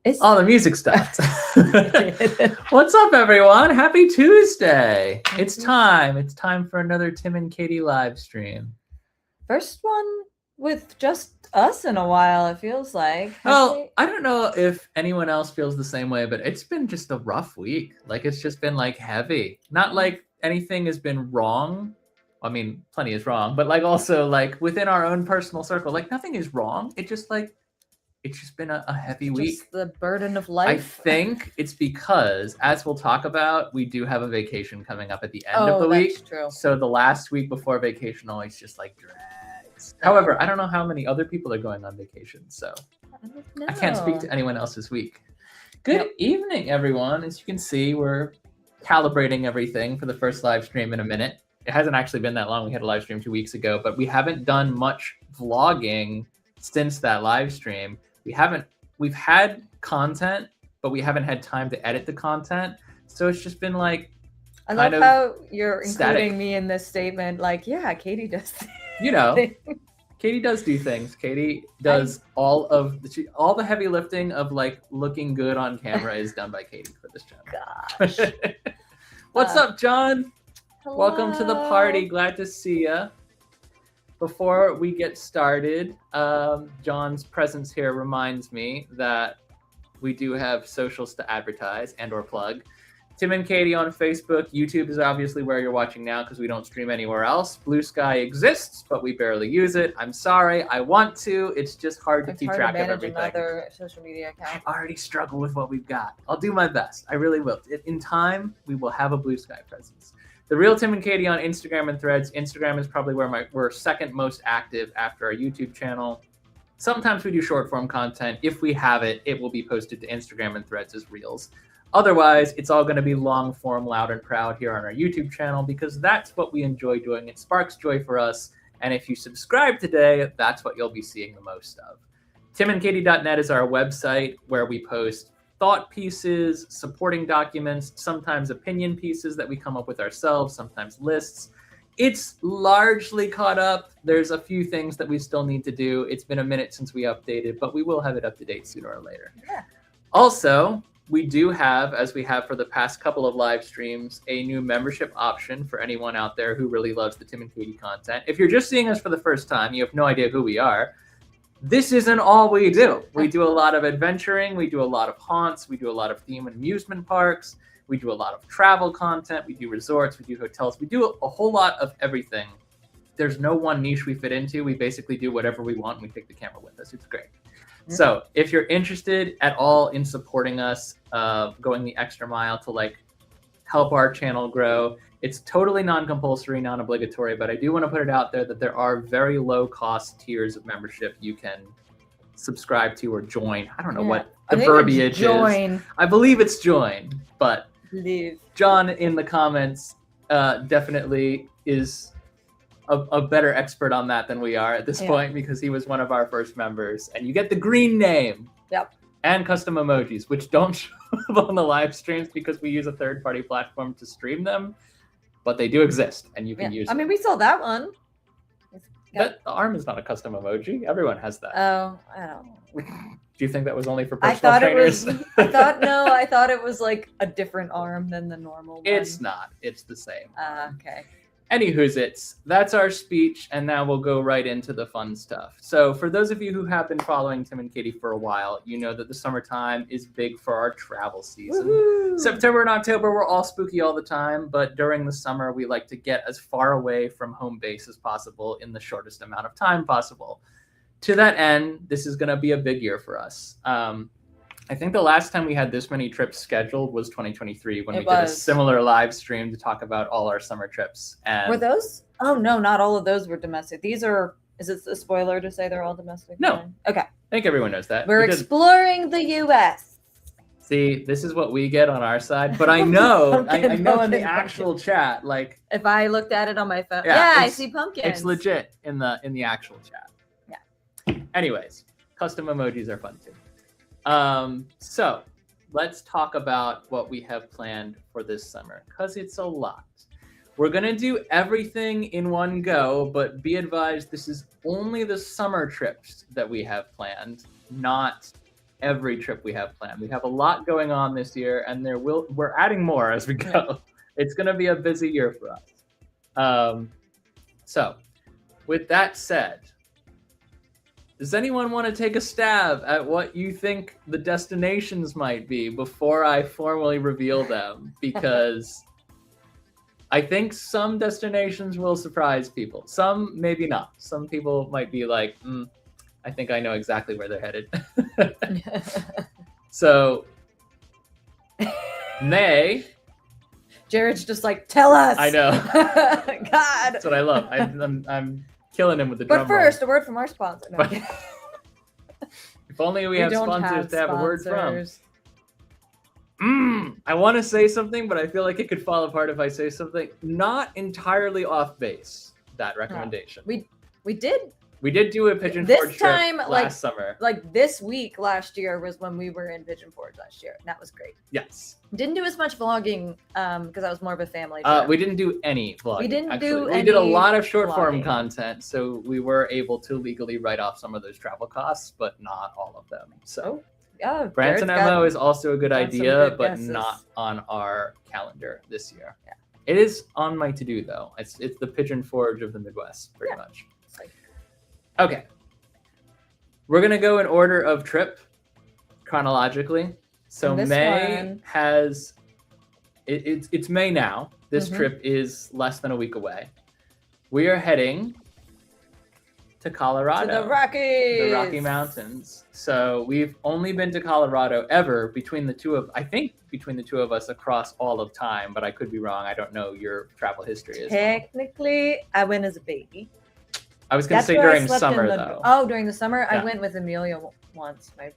Oh, the music stopped. What's up, everyone? Happy Tuesday. It's time. It's time for another Tim and Katie live stream. First one with just us in a while, it feels like. Well, I don't know if anyone else feels the same way, but it's been just a rough week. Like, it's just been, like, heavy. Not like anything has been wrong. I mean, plenty is wrong, but, like, also, like, within our own personal circle, like, nothing is wrong. It just, like, it's just been a heavy week. Just the burden of life. I think it's because, as we'll talk about, we do have a vacation coming up at the end of the week. That's true. So the last week before vacation always just like drags. However, I don't know how many other people are going on vacation, so I can't speak to anyone else's week. Good evening, everyone. As you can see, we're calibrating everything for the first live stream in a minute. It hasn't actually been that long. We had a live stream 2 weeks ago, but we haven't done much vlogging since that live stream. We've had content, but we haven't had time to edit the content. So it's just been like, I love how you're including me in this statement. Like, yeah, Katie does. You know, Katie does do things. Katie does all the heavy lifting of like looking good on camera is done by Katie for this channel. Gosh. What's up, John? Hello. Welcome to the party. Glad to see ya. Before we get started, John's presence here reminds me that we do have socials to advertise and or plug. Tim and Katie on Facebook. YouTube is obviously where you're watching now because we don't stream anywhere else. Blue Sky exists, but we barely use it. I'm sorry. I want to. It's just hard to keep track of everything. Another social media account. I already struggle with what we've got. I'll do my best. I really will. In time, we will have a Blue Sky presence. The Real Tim and Katie on Instagram and Threads. Instagram is probably where we're second most active after our YouTube channel. Sometimes we do short form content. If we have it, it will be posted to Instagram and Threads as Reels. Otherwise, it's all going to be long form, loud and proud here on our YouTube channel because that's what we enjoy doing. It sparks joy for us. And if you subscribe today, that's what you'll be seeing the most of. timandkt.net is our website where we post thought pieces, supporting documents, sometimes opinion pieces that we come up with ourselves, sometimes lists. It's largely caught up. There's a few things that we still need to do. It's been a minute since we updated, but we will have it up to date sooner or later. Yeah. Also, we do have, as we have for the past couple of live streams, a new membership option for anyone out there who really loves the Tim and Katie content. If you're just seeing us for the first time, you have no idea who we are. This isn't all we do. We do a lot of adventuring. We do a lot of haunts. We do a lot of theme and amusement parks. We do a lot of travel content. We do resorts. We do hotels. We do a whole lot of everything. There's no one niche we fit into. We basically do whatever we want. And we take the camera with us. It's great. Mm-hmm. So if you're interested at all in supporting us, going the extra mile to like help our channel grow, it's totally non-compulsory, non-obligatory, but I do want to put it out there that there are very low-cost tiers of membership you can subscribe to or join. I don't know what the verbiage is. I believe it's join, but John in the comments definitely is a better expert on that than we are at this point because he was one of our first members. And you get the green name. Yep. And custom emojis, which don't show up on the live streams because we use a third-party platform to stream them. But they do exist, and you can use them. I mean, we saw that one. The arm is not a custom emoji. Everyone has that. Oh, I don't know. Do you think that was only for personal trainers? I thought it was like a different arm than the normal one. It's not. It's the same. Okay. Anywho's that's our speech, and now we'll go right into the fun stuff. So for those of you who have been following Tim and Katie for a while, you know that the summertime is big for our travel season. Woo-hoo! September and October, we're all spooky all the time, but during the summer, we like to get as far away from home base as possible in the shortest amount of time possible. To that end, this is going to be a big year for us. I think the last time we had this many trips scheduled was 2023 when we did a similar live stream to talk about all our summer trips. And were those? Oh, no, not all of those were domestic. These are, is it a spoiler to say they're all domestic? No. Okay. I think everyone knows that. We're exploring the U.S. See, this is what we get on our side. But I know, I know in the actual chat, like. If I looked at it on my phone. Yeah, I see pumpkins. It's legit in the actual chat. Yeah. Anyways, custom emojis are fun too. So let's talk about what we have planned for this summer, because it's a lot. We're going to do everything in one go, but be advised, this is only the summer trips that we have planned, not every trip we have planned. We have a lot going on this year, and we're adding more as we go. It's going to be a busy year for us. So, with that said, does anyone want to take a stab at what you think the destinations might be before I formally reveal them? Because I think some destinations will surprise people. Some maybe not. Some people might be like, I think I know exactly where they're headed. So, May. Jared's just like, tell us. I know. God. That's what I love. I'm killing him with the drum But first, a word from our sponsor. No, if only we have sponsors to have a word from. I want to say something, but I feel like it could fall apart if I say something not entirely off base. That recommendation. We did do a Pigeon Forge trip last summer. Like this week last year was when we were in Pigeon Forge last year. And that was great. Yes. Didn't do as much vlogging because that was more of a family trip. We didn't do any vlogging. We didn't do We did a lot of short form content, so we were able to legally write off some of those travel costs, but not all of them. So yeah, Branson MO is also a good idea, but not on our calendar this year. Yeah. It is on my to-do though. It's the Pigeon Forge of the Midwest, pretty much. Okay. We're gonna go in order of trip chronologically. So May has it's May now. This trip is less than a week away. We are heading to Colorado. To the Rockies. The Rocky Mountains. So we've only been to Colorado ever between the two of us across all of time, but I could be wrong. I don't know your travel history. Technically, I went as a baby. I was going to say during summer, though. Oh, during the summer? Yeah. I went with Amelia once, my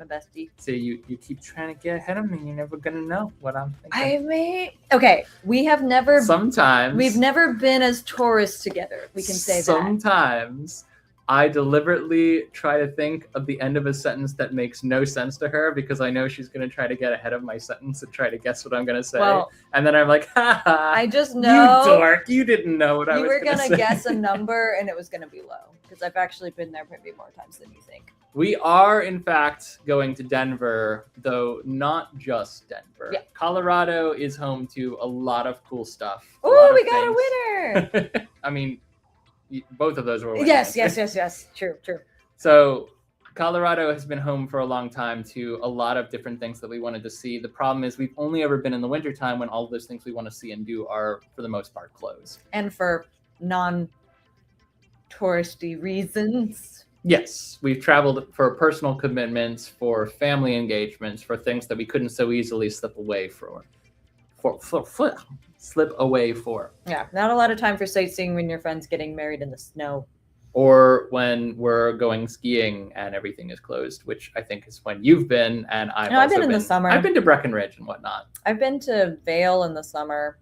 bestie. So you keep trying to get ahead of me. You're never going to know what I'm thinking. Okay, we have never... Sometimes... We've never been as tourists together. We can say Sometimes I deliberately try to think of the end of a sentence that makes no sense to her because I know she's going to try to get ahead of my sentence and try to guess what I'm going to say. Well, and then I'm like, ha ha. I just know. You dork. You didn't know what I was going to say. You were going to guess a number and it was going to be low because I've actually been there maybe more times than you think. We are, in fact, going to Denver, though not just Denver. Yeah. Colorado is home to a lot of cool stuff. Oh, we got a winner. I mean, both of those were winners. Yes. True. So Colorado has been home for a long time to a lot of different things that we wanted to see. The problem is we've only ever been in the wintertime when all of those things we want to see and do are, for the most part, closed. And for non-touristy reasons. Yes, we've traveled for personal commitments, for family engagements, for things that we couldn't so easily slip away for. Yeah, not a lot of time for sightseeing when your friend's getting married in the snow. Or when we're going skiing and everything is closed, which I think is when you've been, and I've been in the summer. I've been to Breckenridge and whatnot. I've been to Vail in the summer,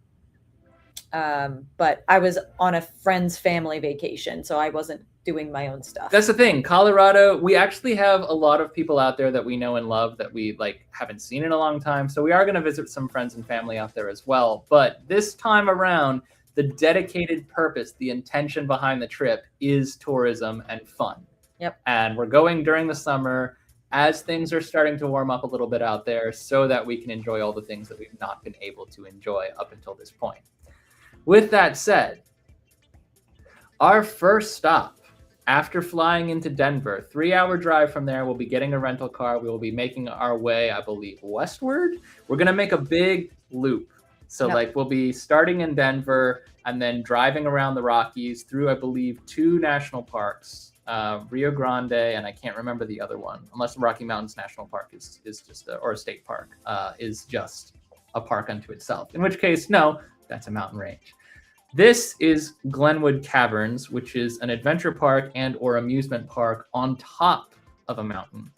but I was on a friend's family vacation, so I wasn't doing my own stuff. That's the thing. Colorado, we actually have a lot of people out there that we know and love that we haven't seen in a long time. So we are going to visit some friends and family out there as well. But this time around, the dedicated purpose, the intention behind the trip is tourism and fun. Yep. And we're going during the summer as things are starting to warm up a little bit out there so that we can enjoy all the things that we've not been able to enjoy up until this point. With that said, our first stop after flying into Denver, 3-hour drive from there, we'll be getting a rental car. We will be making our way, I believe, westward. We're going to make a big loop. So we'll be starting in Denver and then driving around the Rockies through, I believe, 2 national parks, Rio Grande, and I can't remember the other one, unless the Rocky Mountains National Park is just, or a state park, is just a park unto itself. In which case, no, that's a mountain range. This is Glenwood Caverns, which is an adventure park and or amusement park on top of a mountain.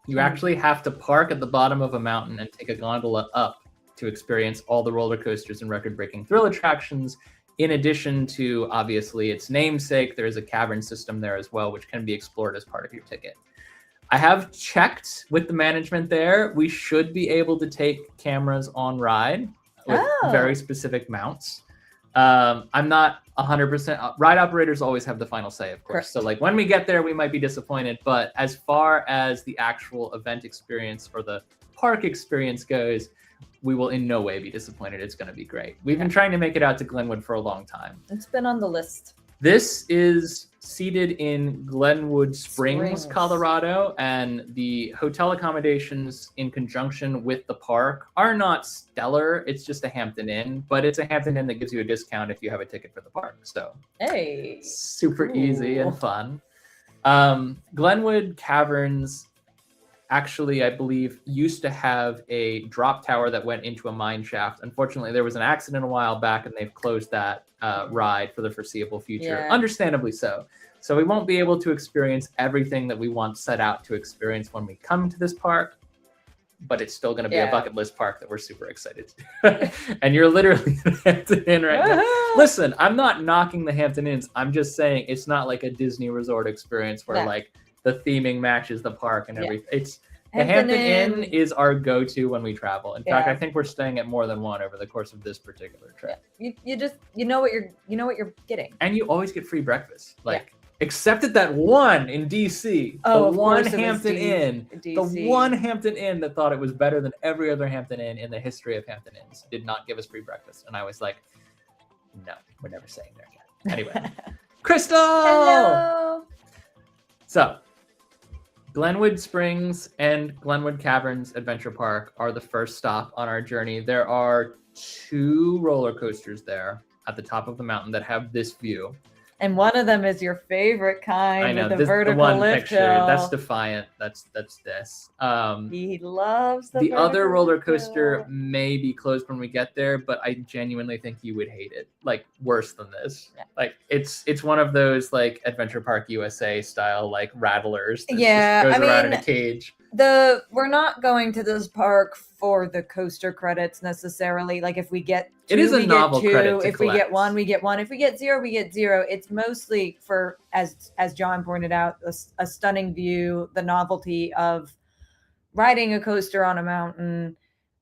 You actually have to park at the bottom of a mountain and take a gondola up to experience all the roller coasters and record-breaking thrill attractions. In addition to, obviously, its namesake, there is a cavern system there as well, which can be explored as part of your ticket. I have checked with the management there. We should be able to take cameras on ride with very specific mounts. I'm not 100%. Ride operators always have the final say, of course. Correct. So like when we get there, we might be disappointed. But as far as the actual event experience or the park experience goes, we will in no way be disappointed. It's going to be great. We've been trying to make it out to Glenwood for a long time. It's been on the list. This is seated in Glenwood Springs, Colorado, and the hotel accommodations in conjunction with the park are not stellar. It's just a Hampton Inn, but it's a Hampton Inn that gives you a discount if you have a ticket for the park. So hey, super easy and fun. Glenwood Caverns actually, I believe, used to have a drop tower that went into a mine shaft. Unfortunately, there was an accident a while back, and they've closed that ride for the foreseeable future. Yeah. Understandably so. So we won't be able to experience everything that we want set out to experience when we come to this park, but it's still going to be a bucket list park that we're super excited to do. And you're literally the Hampton Inn right now. Listen, I'm not knocking the Hampton Inns. I'm just saying it's not like a Disney resort experience where like the theming matches the park and everything. It's the Hampton Inn is our go-to when we travel. In fact, I think we're staying at more than one over the course of this particular trip. You know what you're getting. And you always get free breakfast. Like except at that one in DC. Oh, the one Hampton Inn. The one Hampton Inn that thought it was better than every other Hampton Inn in the history of Hampton Inns did not give us free breakfast. And I was like, no, we're never staying there again. Anyway. Crystal! Hello! So Glenwood Springs and Glenwood Caverns Adventure Park are the first stop on our journey. There are 2 roller coasters there at the top of the mountain that have this view. And one of them is your favorite kind. I know, with the vertical the one lift picture. hill. That's Defiant. That's this. He loves the other roller coaster may be closed when we get there, but I genuinely think you would hate it. Like worse than this. Yeah. Like it's one of those like Adventure Park USA style like rattlers that just goes around in a cage. We're not going to this park for the coaster credits necessarily. Like if we get 2, it is a novel credit. If we get 1, we get 1. If we get 0, we get 0. It's mostly for, as John pointed out, a stunning view, the novelty of riding a coaster on a mountain,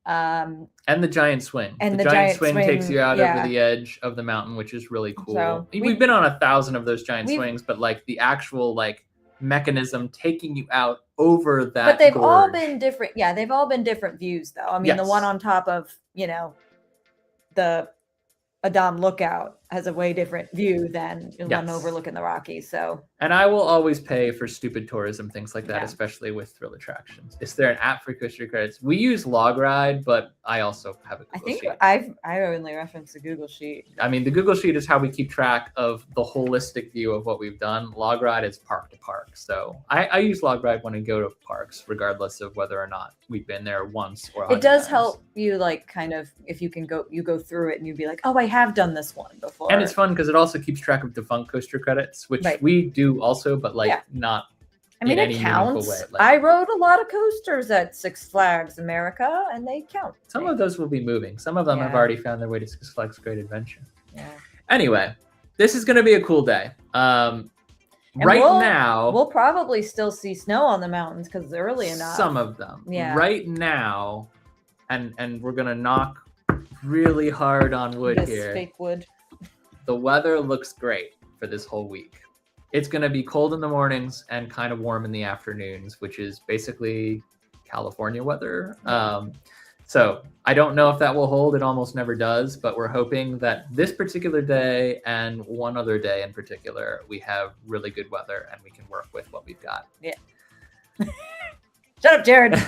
and the giant swing. And the giant swing takes you out over the edge of the mountain, which is really cool. So we've been on 1,000 of those giant swings, but like the actual like mechanism taking you out over that. But they've gorge. all been different. Yeah, they've all been different views, though. I mean, the one on top of the Adam Lookout has a way different view than the one overlooking the Rockies. So, and I will always pay for stupid tourism, things like that, especially with thrill attractions. Is there an app for coaster credits? We use Logride, but I also have a Google Sheet. I only reference the Google Sheet. I mean, the Google Sheet is how we keep track of the holistic view of what we've done. Logride is park to park. So I use Logride when I go to parks, regardless of whether or not we've been there once or 100 It does times. help you like kind of, if you can you go through it and you'd be like, oh, I have done this one before. And it's fun because it also keeps track of defunct coaster credits, which we do also, but like not in any meaningful way. Like, I rode a lot of coasters at Six Flags America, and they count. Some of those will be moving. Some of them have already found their way to Six Flags Great Adventure. Yeah. Anyway, this is going to be a cool day. Now, we'll probably still see snow on the mountains because it's early enough. Some of them. Yeah. Right now, and we're going to knock really hard on wood here. Fake wood. The weather looks great for this whole week. It's going to be cold in the mornings and kind of warm in the afternoons, which is basically California weather. So I don't know if that will hold. It almost never does, but we're hoping that this particular day and one other day in particular, we have really good weather and we can work with what we've got. Yeah. Shut up, Jared.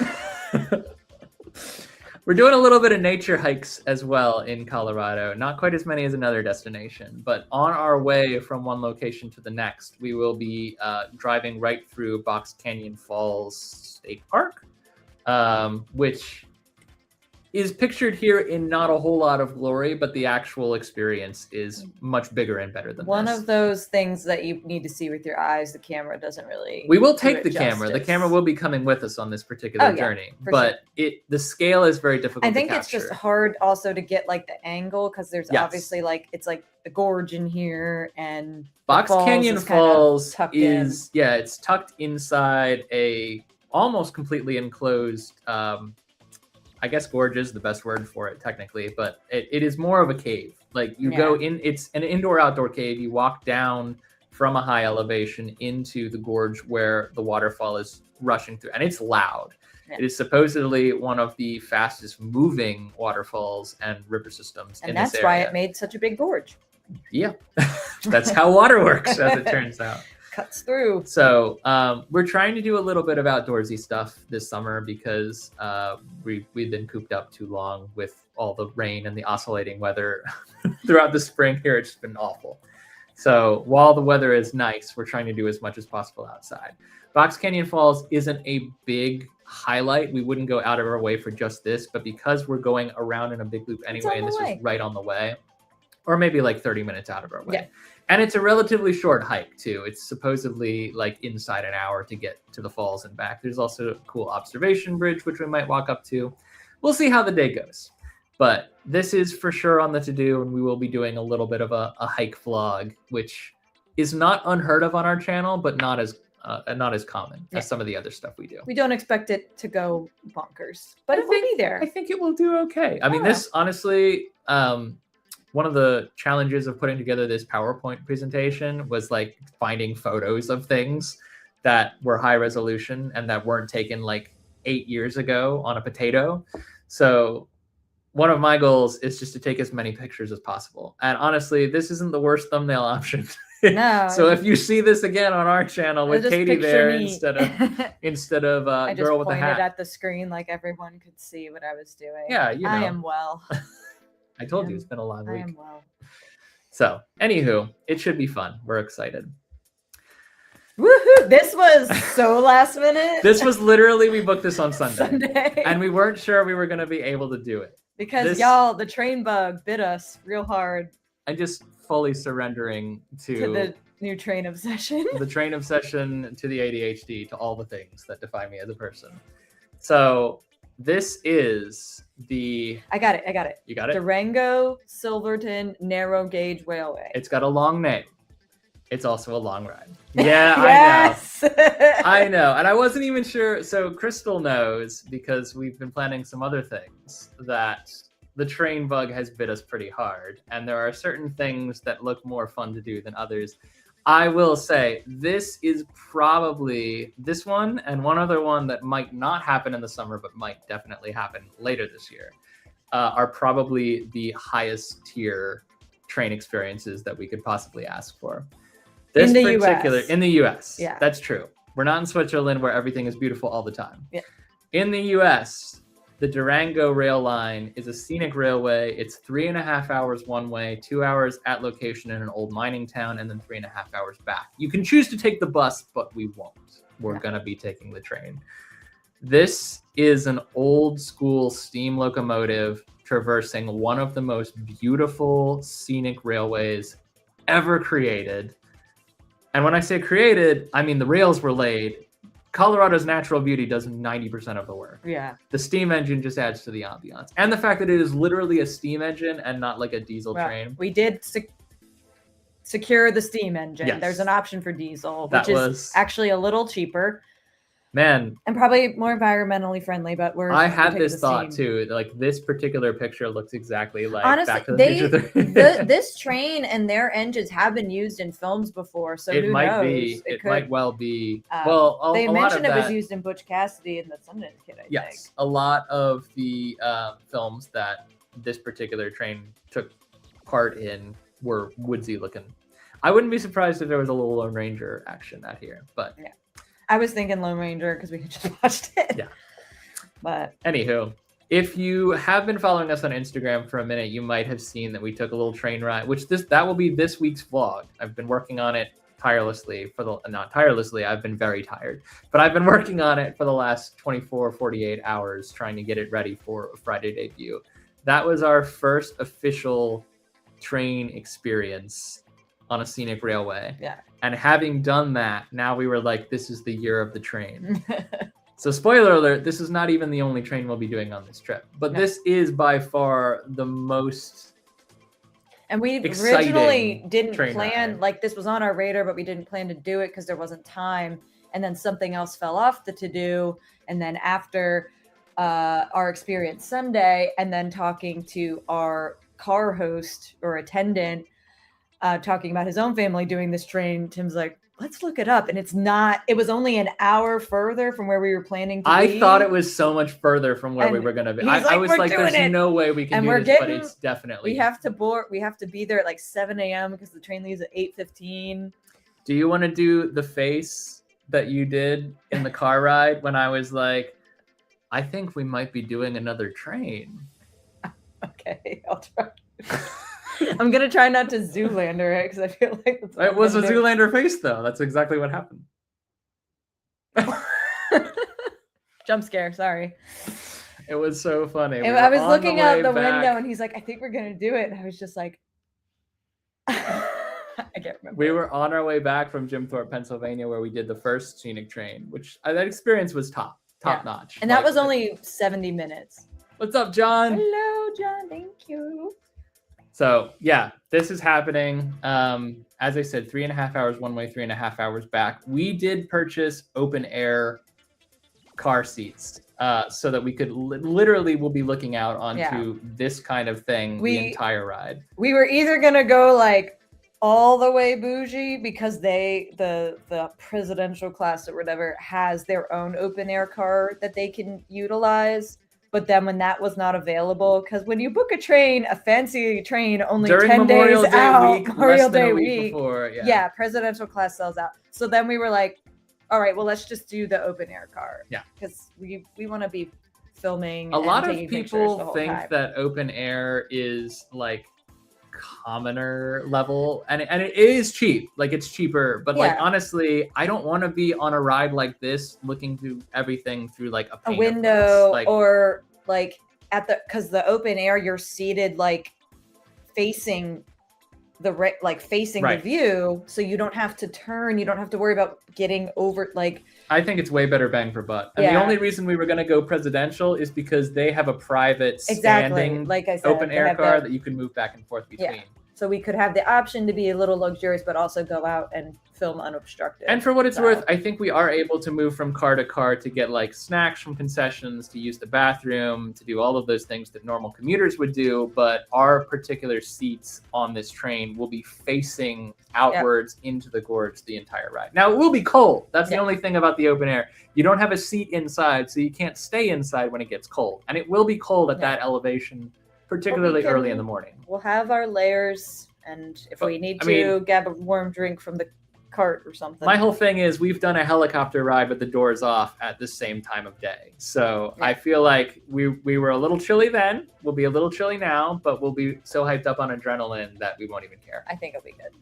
We're doing a little bit of nature hikes as well in Colorado. Not quite as many as another destination, but on our way from one location to the next, we will be driving right through Box Canyon Falls State Park, which is pictured here in not a whole lot of glory, but the actual experience is much bigger and better than one this. of those things that you need to see with your eyes. The camera doesn't really. We will take the camera. The camera will be coming with us on this particular journey, but the scale is very difficult. I think to it's just hard also to get like the angle because there's obviously like it's like the gorge in here and Box Canyon Falls is it's tucked inside a almost completely enclosed I guess gorge is the best word for it technically, but it is more of a cave. Like you go in, it's an indoor-outdoor cave. You walk down from a high elevation into the gorge where the waterfall is rushing through, and it's loud. It is supposedly one of the fastest moving waterfalls and river systems in this area. And that's why it made such a big gorge. Yeah, that's how water works, as it turns out. Cuts through. So we're trying to do a little bit of outdoorsy stuff this summer because we've been cooped up too long with all the rain and the oscillating weather throughout the spring here. It's been awful. So while the weather is nice, we're trying to do as much as possible outside. Box Canyon Falls isn't a big highlight. We wouldn't go out of our way for just this, but because we're going around in a big loop anyway, and this is right on the way, or maybe like 30 minutes out of our way. Yeah. And it's a relatively short hike too. It's supposedly like inside an hour to get to the falls and back. There's also a cool observation bridge, which we might walk up to. We'll see how the day goes. But this is for sure on the to-do, and we will be doing a little bit of a hike vlog, which is not unheard of on our channel, but not as common as some of the other stuff we do. We don't expect it to go bonkers, but it will be there. I think it will do okay. I mean, this honestly, one of the challenges of putting together this PowerPoint presentation was like finding photos of things that were high resolution and that weren't taken like 8 years ago on a potato. So one of my goals is just to take as many pictures as possible. And honestly, this isn't the worst thumbnail option. No. So if you see this again on our channel with Katie there instead of I just girl with a hat. pointed at the screen like everyone could see what I was doing. Yeah, you know. I am well. I told you it's been a long week. I am well. So, anywho, it should be fun. We're excited. Woohoo! This was so last minute. This was literally, we booked this on Sunday. And we weren't sure we were going to be able to do it. Because y'all, the train bug bit us real hard. And just fully surrendering to the new train obsession. The train obsession, to the ADHD, to all the things that define me as a person. So this is the... I got it. You got it? Durango Silverton Narrow Gauge Railway. It's got a long name. It's also a long ride. Yeah, yes! I know. I know. And I wasn't even sure. So Crystal knows, because we've been planning some other things, that the train bug has bit us pretty hard. And there are certain things that look more fun to do than others. I will say this is probably, this one and one other one that might not happen in the summer, but might definitely happen later this year, are probably the highest tier train experiences that we could possibly ask for. This in the US. Yeah, that's true. We're not in Switzerland where everything is beautiful all the time. Yeah. In the US, the Durango rail line is a scenic railway. It's 3.5 hours one way, 2 hours at location in an old mining town, and then 3.5 hours back. You can choose to take the bus, but we won't. We're going to be taking the train. This is an old school steam locomotive traversing one of the most beautiful scenic railways ever created. And when I say created, I mean the rails were laid. Colorado's natural beauty does 90% of the work. Yeah. The steam engine just adds to the ambiance. And the fact that it is literally a steam engine and not like a diesel train. We did secure the steam engine. Yes. There's an option for diesel, which is actually a little cheaper. Man. And probably more environmentally friendly, but I had this thought too. Like this particular picture looks exactly like honestly, Back to the Future 3. This train and their engines have been used in films before, so it who might knows? Be. It might well be. They mentioned it was used in Butch Cassidy and the Sundance Kid, I think. Yes, a lot of the films that this particular train took part in were woodsy looking. I wouldn't be surprised if there was a little Lone Ranger action out here, but yeah. I was thinking Lone Ranger because we just watched it. Yeah. But anywho, if you have been following us on Instagram for a minute, you might have seen that we took a little train ride, which that will be this week's vlog. I've been working on it tirelessly not tirelessly, I've been very tired, but I've been working on it for the last 24, 48 hours, trying to get it ready for a Friday debut. That was our first official train experience on a scenic railway. Yeah. And having done that, now we were like, this is the year of the train. So spoiler alert, this is not even the only train we'll be doing on this trip. But this is by far the most And we originally didn't plan, like this was on our radar, but we didn't plan to do it because there wasn't time. And then something else fell off the to-do. And then after our experience Sunday, and then talking to our car host or attendant, talking about his own family doing this train. Tim's like, let's look it up. And it was only an hour further from where we were planning to be. I thought it was so much further from where we were going to be. I was like, there's no way we can do this, but it's definitely. We have to be there at like 7 a.m. because the train leaves at 8:15. Do you want to do the face that you did in the car ride when I was like, I think we might be doing another train? Okay, I'll try. I'm gonna try not to Zoolander it because I feel like that's it was a Zoolander face though. That's exactly what happened. Jump scare. Sorry. It was so funny. I was looking out the window and he's like, "I think we're gonna do it," and I was just like, I can't remember. We were on our way back from Jim Thorpe, Pennsylvania, where we did the first scenic train, which that experience was top notch. And that was only 70 minutes. What's up, John? Hello, John. Thank you. So yeah, this is happening. As I said, 3.5 hours one way, 3.5 hours back. We did purchase open air car seats so that we could literally we'll be looking out onto this kind of thing the entire ride. We were either gonna go like all the way bougie because the presidential class or whatever has their own open air car that they can utilize. But then when that was not available, because when you book a fancy train, only during 10 Memorial days Day out, week, Memorial Day week before, presidential class sells out. So then we were like, all right, well, let's just do the open air car. Yeah. Because we want to be filming. A lot of people think that open air is like commoner level, and it is cheap. Like it's cheaper, but like honestly, I don't want to be on a ride like this looking through everything through like a window or like because the open air you're seated like facing the view, so you don't have to turn, you don't have to worry about getting over. Like I think it's way better bang for buck. And the only reason we were going to go presidential is because they have a private standing like I said, open air car that you can move back and forth between. Yeah. So we could have the option to be a little luxurious, but also go out and film unobstructed. And for what it's worth, I think we are able to move from car to car to get like snacks from concessions, to use the bathroom, to do all of those things that normal commuters would do. But our particular seats on this train will be facing outwards into the gorge the entire ride. Now, it will be cold. That's the only thing about the open air. You don't have a seat inside, so you can't stay inside when it gets cold. And it will be cold at that elevation, particularly early in the morning. We'll have our layers, and if we need to grab a warm drink from the cart or something. My whole thing is we've done a helicopter ride with the doors off at the same time of day. So I feel like we were a little chilly then. We'll be a little chilly now, but we'll be so hyped up on adrenaline that we won't even care. I think it'll be good.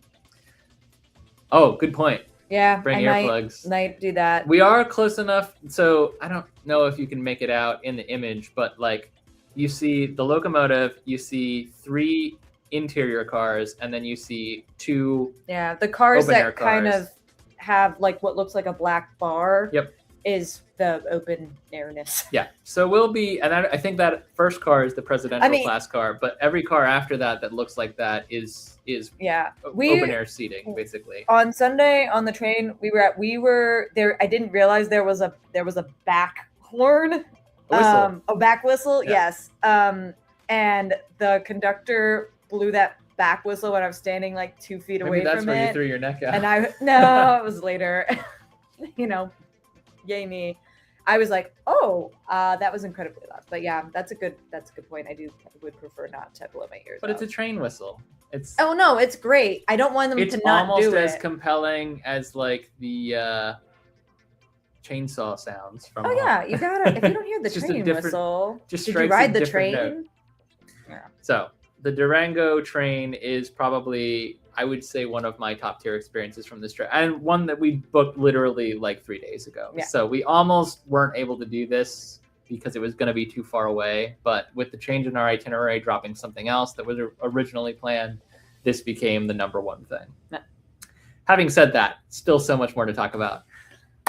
Oh, good point. Yeah, bring earplugs. Might do that. We are close enough, so I don't know if you can make it out in the image, but like you see the locomotive, you see 3 interior cars, and then you see 2 the cars that kind of have like what looks like a black bar is the open airness. So we'll be, and I think that first car is the presidential class car, but every car after that looks like that is open air seating basically. On Sunday on the train we were there, I didn't realize there was a back horn. A back whistle, yes. And the conductor blew that back whistle when I was standing like 2 feet away from it. Maybe that's where you threw your neck out. And no, it was later. Yay me. I was like, that was incredibly loud. But yeah, that's a good point. I would prefer not to blow my ears out. But it's a train whistle. It's it's great. I don't want them to not do it. It's almost as compelling as like the chainsaw sounds from. You gotta. If you don't hear the train whistle, did you ride the train? Note. Yeah. So the Durango train is probably, I would say, one of my top tier experiences from this trip, and one that we booked literally like 3 days ago. Yeah. So we almost weren't able to do this because it was going to be too far away. But with the change in our itinerary, dropping something else that was originally planned, this became the number one thing. Yeah. Having said that, still so much more to talk about.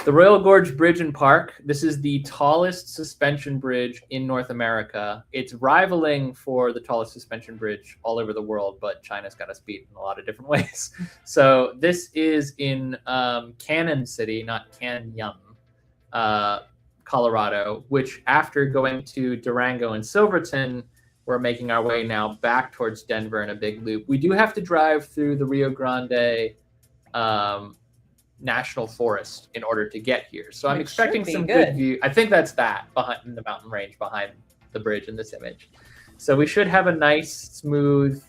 The Royal Gorge Bridge and Park. This is the tallest suspension bridge in North America. It's rivaling for the tallest suspension bridge all over the world, but China's got us beat in a lot of different ways. So this is in Cannon City, not Canyon, Colorado, which after going to Durango and Silverton, we're making our way now back towards Denver in a big loop. We do have to drive through the Rio Grande National Forest in order to get here. So I'm expecting some good view. I think that's that behind the mountain range behind the bridge in this image. So we should have a nice, smooth,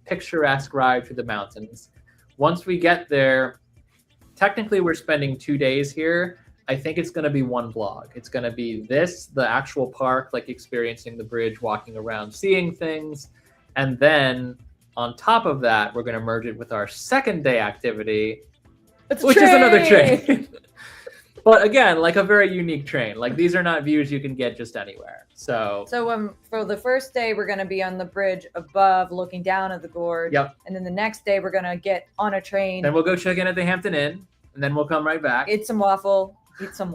picturesque ride through the mountains. Once we get there, technically we're spending 2 days here. I think it's going to be one vlog. It's going to be this, the actual park, like experiencing the bridge, walking around, seeing things. And then on top of that, we're going to merge it with our second day activity, which is another train. But again, like a very unique train. Like these are not views you can get just anywhere. So for the first day, we're going to be on the bridge above looking down at the gorge. Yep. And then the next day, we're going to get on a train. Then we'll go check in at the Hampton Inn. And then we'll come right back. Eat some waffle. Some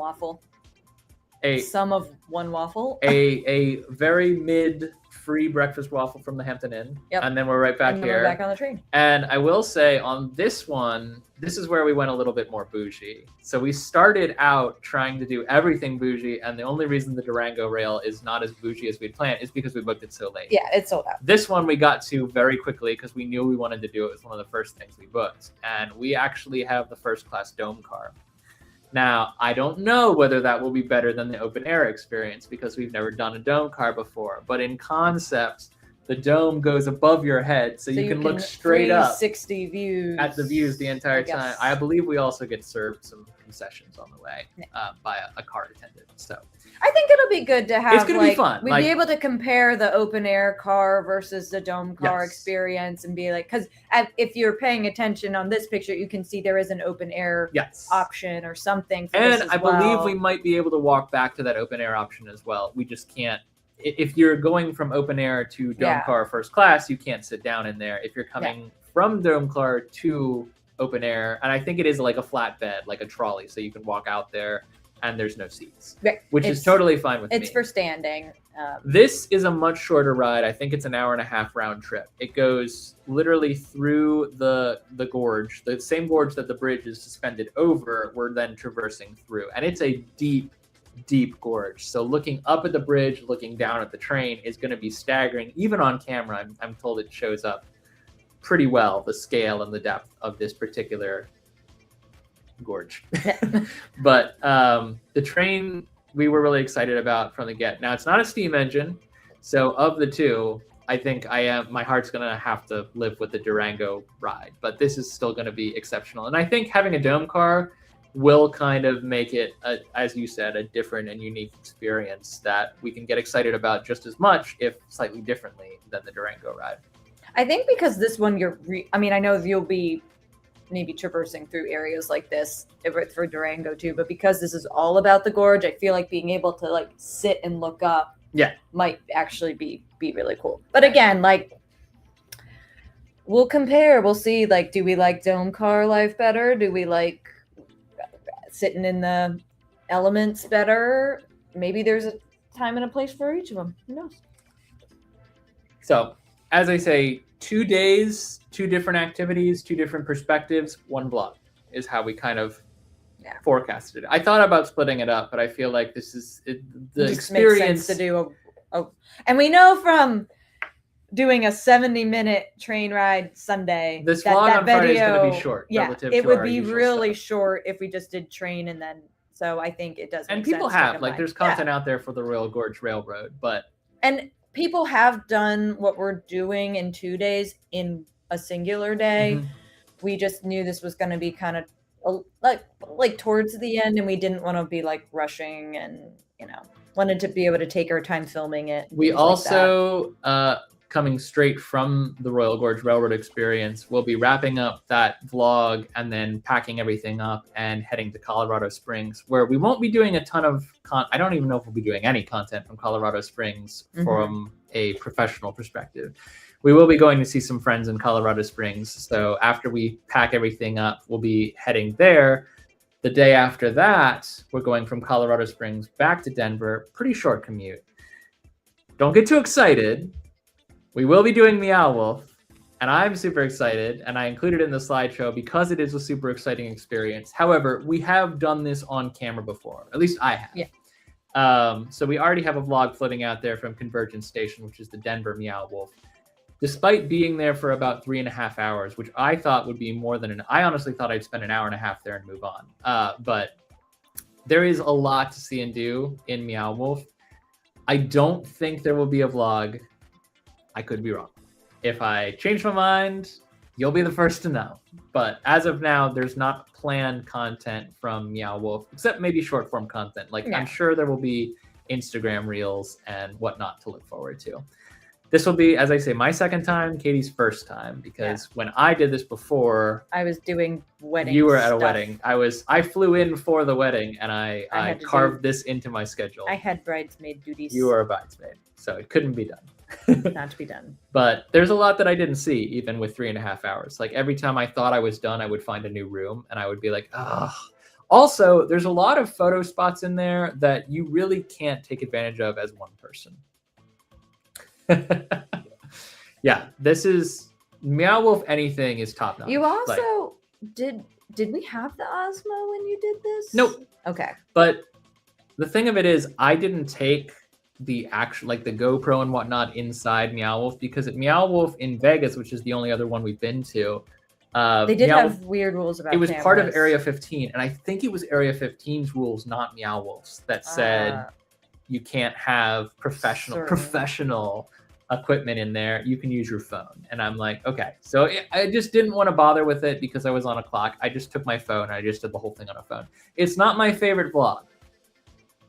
of one waffle. a very mid free breakfast waffle from the Hampton Inn. Yep. And then we're right back here. We're back on the train. And I will say on this one, this is where we went a little bit more bougie. So we started out trying to do everything bougie, and the only reason the Durango rail is not as bougie as we'd planned is because we booked it so late. Yeah, it's sold out. This one we got to very quickly because we knew we wanted to do it. It was one of the first things we booked. And we actually have the first class dome car. Now, I don't know whether that will be better than the open air experience because we've never done a dome car before. But in concept, the dome goes above your head, so you can look straight up 360 views at the views the entire time. I believe we also get served some concessions on the way by a car attendant. So I think it'll be good to have. It's going to be fun. We'd be able to compare the open air car versus the dome car experience and be like, because if you're paying attention on this picture, you can see there is an open air option or something. For and I believe we might be able to walk back to that open air option as well. We just can't. If you're going from open air to dome car first class, you can't sit down in there. If you're coming from dome car to open air, and I think it is like a flatbed, like a trolley, so you can walk out there and there's no seats, which is totally fine with me. It's for standing. This is a much shorter ride. I think it's an 1.5 hour round trip. It goes literally through the gorge, the same gorge that the bridge is suspended over. We're then traversing through, and it's a deep gorge. So looking up at the bridge, looking down at the train is going to be staggering. Even on camera, I'm told it shows up pretty well, the scale and the depth of this particular gorge. But the train we were really excited about from the get. Now it's not a steam engine, so of the two, I think my heart's gonna have to live with the Durango ride, but this is still gonna be exceptional. And I think having a dome car will kind of make it, as you said, a different and unique experience that we can get excited about just as much, if slightly differently, than the Durango ride. I think because this one, I know you'll be maybe traversing through areas like this for Durango too, but because this is all about the gorge, I feel like being able to like sit and look up might actually be really cool. But again, like we'll compare, we'll see, like, do we like dome car life better? Do we like sitting in the elements better? Maybe there's a time and a place for each of them. Who knows? So, as I say, 2 days, 2 different activities, 2 different perspectives, 1 vlog is how we kind of forecasted it. I thought about splitting it up, but I feel like this is the experience makes sense to do and we know from doing a 70-minute train ride Sunday, this vlog on Friday is going to be short. Yeah, it would be really short if we just did train and then. So I think it does. And people have there's content out there for the Royal Gorge Railroad, and people have done what we're doing in 2 days in a singular day. Mm-hmm. We just knew this was going to be kind of like towards the end, and we didn't want to be like rushing, and wanted to be able to take our time filming it. We also coming straight from the Royal Gorge Railroad experience, we'll be wrapping up that vlog and then packing everything up and heading to Colorado Springs, where we won't be doing a ton of I don't even know if we'll be doing any content from Colorado Springs from a professional perspective. We will be going to see some friends in Colorado Springs. So after we pack everything up, we'll be heading there. The day after that, we're going from Colorado Springs back to Denver. Pretty short commute. Don't get too excited. We will be doing the Owl Wolf, and I'm super excited, and I included it in the slideshow because it is a super exciting experience. However, we have done this on camera before. At least I have. Yeah. So we already have a vlog floating out there from Convergence Station, which is the Denver Meow Wolf. Despite being there for about 3.5 hours, which I thought would be more than I honestly thought I'd spend an hour and a half there and move on. But there is a lot to see and do in Meow Wolf. I don't think there will be a vlog. I could be wrong. If I change my mind, you'll be the first to know. But as of now, there's not planned content from Meow Wolf, except maybe short form content. Like I'm sure there will be Instagram reels and whatnot to look forward to. This will be, as I say, my second time, Katie's first time, because when I did this before, I was doing wedding. You were at a wedding. I flew in for the wedding, and I carved this into my schedule. I had bridesmaid duties. You were a bridesmaid, so it couldn't be done. Not to be done. But there's a lot that I didn't see, even with 3.5 hours. Like every time I thought I was done, I would find a new room, and I would be like, ugh. Also, there's a lot of photo spots in there that you really can't take advantage of as one person. Yeah, this is Meow Wolf. Anything is top notch. You also did we have the Osmo when you did this? Nope. Okay. But the thing of it is, I didn't take the actual, like the GoPro and whatnot inside Meow Wolf, because at Meow Wolf in Vegas, which is the only other one we've been to, they did have weird rules about it was cameras. Part of Area 15, and I think it was Area 15's rules, not Meow Wolf's, that said you can't have professional equipment in there. You can use your phone. And I'm like, okay. So I just didn't want to bother with it because I was on a clock. I just took my phone and I just did the whole thing on a phone. It's not my favorite vlog,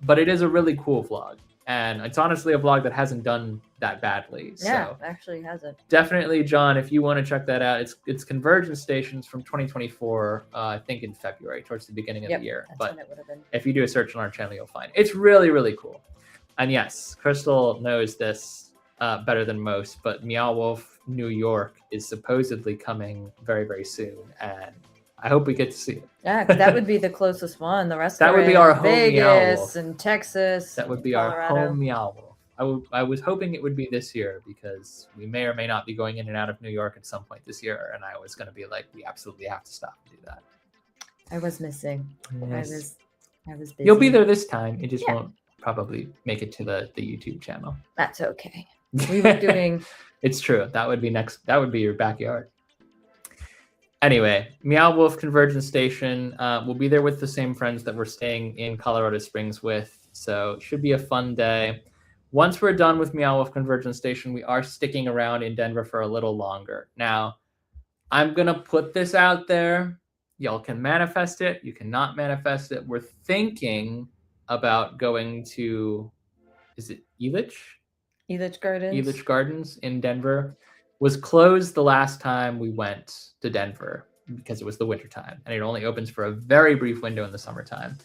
but it is a really cool vlog. And it's honestly a vlog that hasn't done that badly. Yeah, so actually hasn't. Definitely, John, if you want to check that out, it's Convergence Stations from 2024, I think in February, towards the beginning of the year. That's but when it would have been. if you do a search on our channel, you'll find it. It's really, really cool. And yes, Crystal knows this better than most, but Meow Wolf New York is supposedly coming very, very soon. And I hope we get to see it. Yeah, because that would be the closest one. The rest that of would be our home Vegas Meow Wolf. And Texas. That would be Colorado. our home Meow Wolf. I was hoping it would be this year, because we may or may not be going in and out of New York at some point this year. And I was going to be like, we absolutely have to stop and do that. I was missing. Yes. I was busy. You'll be there this time. It just won't probably make it to the YouTube channel. That's okay. We were doing. It's true. That would be next. That would be your backyard. Anyway, Meow Wolf Convergence Station. We'll be there with the same friends that we're staying in Colorado Springs with. So it should be a fun day. Once we're done with Meow Wolf Convergence Station, we are sticking around in Denver for a little longer. Now, I'm going to put this out there. Y'all can manifest it. You cannot manifest it. We're thinking about going to, is it Elitch? Elitch Gardens. Elitch Gardens in Denver. Was closed the last time we went to Denver because it was the wintertime, and it only opens for a very brief window in the summertime.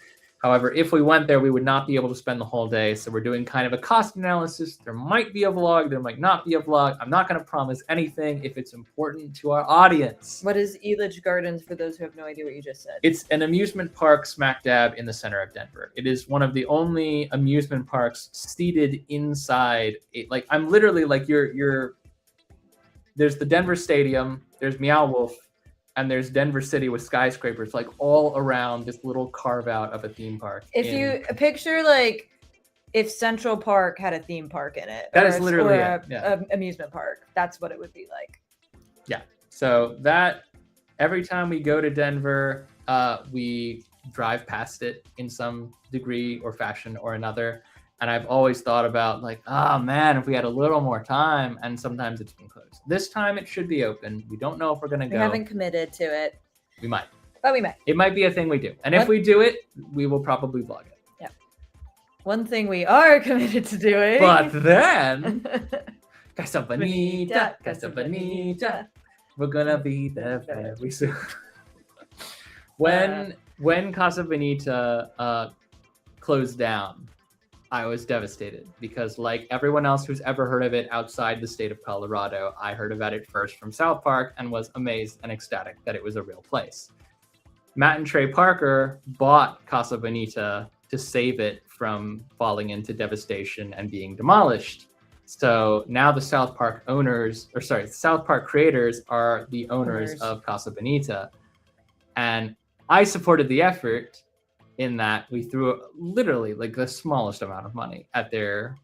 However, if we went there, we would not be able to spend the whole day. So we're doing kind of a cost analysis. There might be a vlog. There might not be a vlog. I'm not going to promise anything if it's important to our audience. What is Elitch Gardens, for those who have no idea what you just said? It's an amusement park smack dab in the center of Denver. It is one of the only amusement parks seated inside. Like I'm literally like you're. There's the Denver Stadium. There's Meow Wolf. And there's Denver City with skyscrapers like all around this little carve out of a theme park. If you picture like if Central Park had a theme park in it, that is literally an amusement park. That's what it would be like. Yeah. So that every time we go to Denver, we drive past it in some degree or fashion or another. And I've always thought about like, oh man, if we had a little more time, and sometimes it's been closed. This time it should be open. We don't know if we're going to go. We haven't committed to it. We might. But we might. It might be a thing we do. And if we do it, we will probably vlog it. Yeah. One thing we are committed to doing. But then, Casa Bonita, we're going to be there very soon. When Casa Bonita closed down, I was devastated because, like everyone else who's ever heard of it outside the state of Colorado, I heard about it first from South Park and was amazed and ecstatic that it was a real place. Matt and Trey Parker bought Casa Bonita to save it from falling into devastation and being demolished. So now the South Park South Park creators are the owners of Casa Bonita. And I supported the effort in that we threw literally like the smallest amount of money at their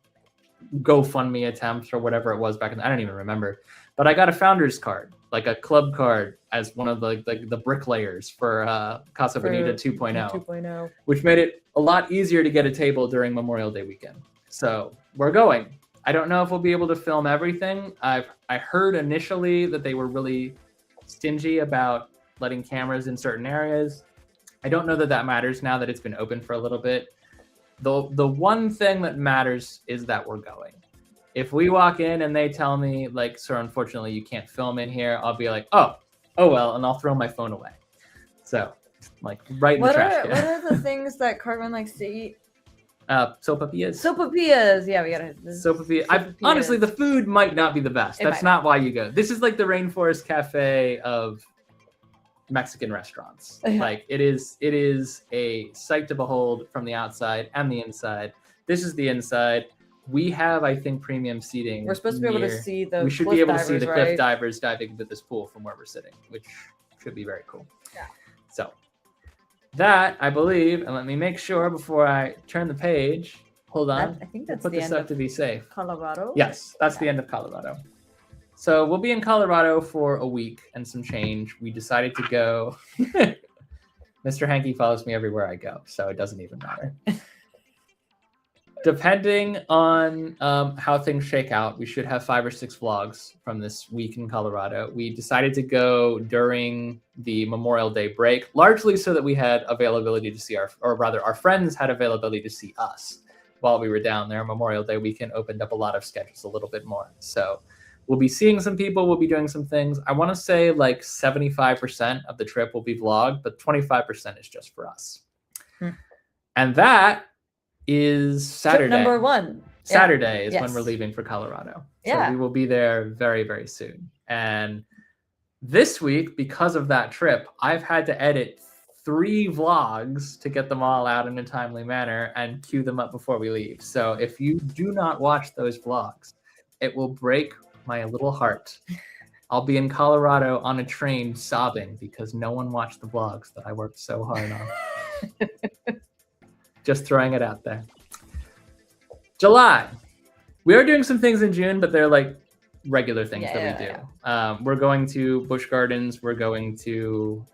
GoFundMe attempt or whatever it was back in. I don't even remember. But I got a founder's card, like a club card, as one of the bricklayers for Casa Bonita 2.0, which made it a lot easier to get a table during Memorial Day weekend. So we're going. I don't know if we'll be able to film everything. I heard initially that they were really stingy about letting cameras in certain areas. I don't know that that matters now that it's been open for a little bit. The one thing that matters is that we're going. If we walk in and they tell me, like, sir, unfortunately, you can't film in here, I'll be like, oh well, and I'll throw my phone away. So, like, right in the trash can. What are the things that Cartman likes to eat? Sopapillas. Sopapillas. Yeah, we gotta. Sopapillas. Honestly, the food might not be the best. That's not why you go. This is like the Rainforest Cafe of Mexican restaurants. Like, it is a sight to behold from the outside and the inside. This is the inside. We have, I think, premium seating. We're supposed to be able to see the We should be able to see the cliff divers diving into this pool from where we're sitting, which should be very cool. Yeah. So that, I believe, and let me make sure before I turn the page. Hold on. I think that's put the this end up of to be safe. Colorado? Yes, that's the end of Colorado. So we'll be in Colorado for a week and some change. We decided to go. Mr. Hanky follows me everywhere I go, so it doesn't even matter. Depending on how things shake out, we should have 5 or 6 vlogs from this week in Colorado. We decided to go during the Memorial Day break, largely so that we had availability to see our friends had availability to see us while we were down there. Memorial Day weekend opened up a lot of schedules a little bit more. So we'll be seeing some people, we'll be doing some things. I want to say like 75% of the trip will be vlogged, but 25% is just for us. And that is Saturday. Trip number 1. Saturday is when we're leaving for Colorado. So we will be there very, very soon. And this week, because of that trip, I've had to edit 3 vlogs to get them all out in a timely manner and queue them up before we leave. So if you do not watch those vlogs, it will break my little heart. I'll be in Colorado on a train sobbing because no one watched the vlogs that I worked so hard on. Just throwing it out there. July. We are doing some things in June, but they're like regular things that we do. Yeah. We're going to Busch Gardens. We're going to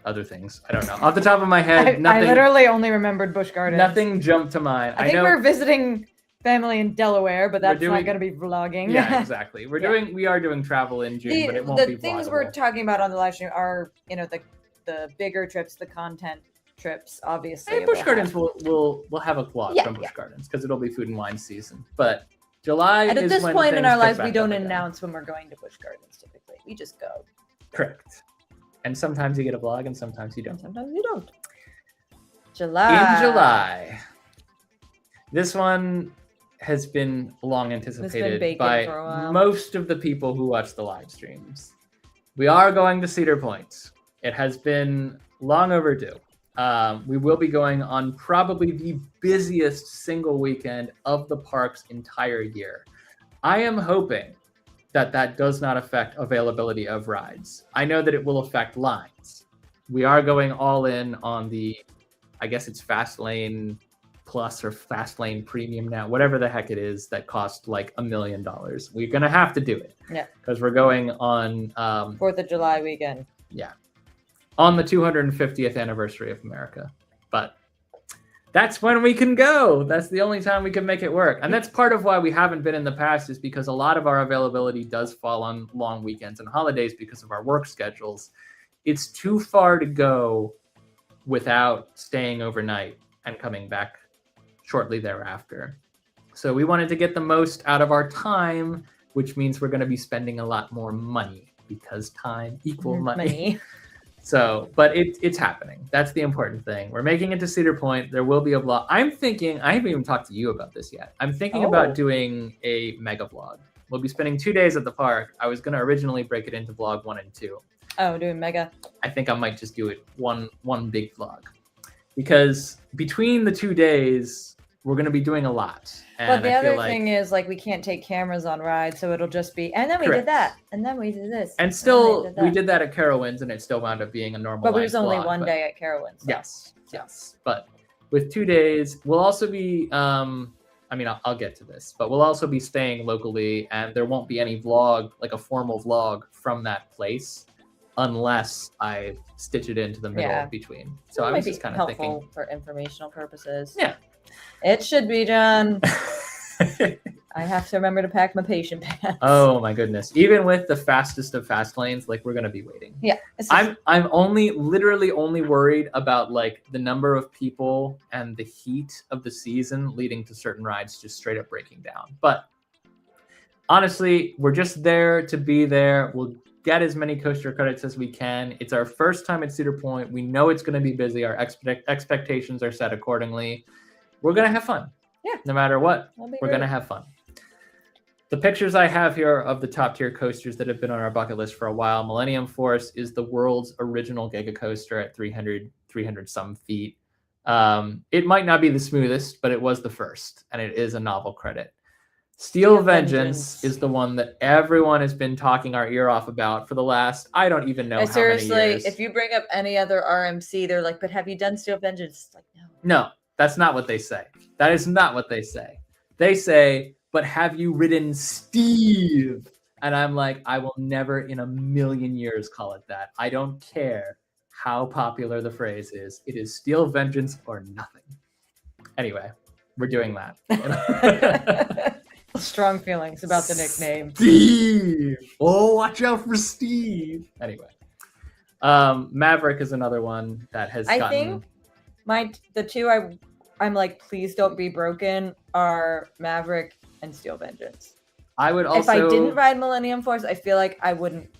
other things. I don't know. Off the top of my head, nothing. I literally only remembered Busch Gardens. Nothing jumped to mind. I think we're visiting family in Delaware, but that's not going to be vlogging. Yeah, exactly. We are doing travel in June, but it won't be vloggable. The things we're talking about on the live stream are, the bigger trips, the content trips, obviously. And Busch Gardens we'll have a vlog from Busch Gardens because it'll be food and wine season. But July and at this point in our lives, we don't announce when we're going to Busch Gardens typically. We just go. Correct. And sometimes you get a vlog and sometimes you don't. Sometimes you don't. July. In July. This one has been long anticipated by most of the people who watch the live streams. We are going to Cedar Point. It has been long overdue. We will be going on probably the busiest single weekend of the park's entire year. I am hoping that does not affect availability of rides. I know that it will affect lines. We are going all in on the, I guess it's Fast Lane Plus or Fast Lane Premium now, whatever the heck it is that costs like $1 million. We're going to have to do it. Yeah. Because we're going on 4th of July weekend. Yeah. On the 250th anniversary of America. But that's when we can go. That's the only time we can make it work. And that's part of why we haven't been in the past, is because a lot of our availability does fall on long weekends and holidays because of our work schedules. It's too far to go without staying overnight and coming back shortly thereafter. So we wanted to get the most out of our time, which means we're going to be spending a lot more money because time equals money. So, but it's happening. That's the important thing. We're making it to Cedar Point. There will be a vlog. I'm thinking, I haven't even talked to you about this yet. I'm thinking about doing a mega vlog. We'll be spending 2 days at the park. I was going to originally break it into vlog 1 and 2. Oh, doing mega. I think I might just do it one big vlog. Because between the 2 days, we're going to be doing a lot. But And the I feel other like, thing is, like, we can't take cameras on rides, so it'll just be, and then we Correct. did that, and then we did this. and then still, that. we did that at Carowinds, and it still wound up being a normal But it was only vlog, one but- day at Carowinds. So. Yes. But with 2 days, we'll also be, I mean, I'll get to this, but we'll also be staying locally, and there won't be any vlog, like a formal vlog from that place, unless I stitch it into the middle between. So I was just kind of thinking, for informational purposes. Yeah. It should be done. I have to remember to pack my patient pants. Oh my goodness! Even with the fastest of fast lanes, like we're gonna be waiting. Yeah. I'm literally only worried about like the number of people and the heat of the season leading to certain rides just straight up breaking down. But honestly, we're just there to be there. We'll get as many coaster credits as we can. It's our first time at Cedar Point. We know it's going to be busy. Our expectations are set accordingly. We're going to have fun. Yeah. No matter what, we're going to great. have fun. The pictures I have here of the top tier coasters that have been on our bucket list for a while. Millennium Force is the world's original Giga coaster at 300 some feet. It might not be the smoothest, but it was the first, and it is a novel credit. Steel Vengeance is the one that everyone has been talking our ear off about for the last, I don't even know how seriously, many years. if you bring up any other RMC, they're like, but have you done Steel Vengeance? It's like, no. No, that's not what they say. That is not what they say. They say, but have you ridden Steve? And I'm like, I will never in a million years call it that. I don't care how popular the phrase is. It is Steel Vengeance or nothing. Anyway, we're doing that. Strong feelings about the nickname. Steve! Oh, watch out for Steve! Anyway. Maverick is another one that has gotten... I think the two I'm like, please don't be broken, are Maverick and Steel Vengeance. I would also... If I didn't ride Millennium Force, I feel like I wouldn't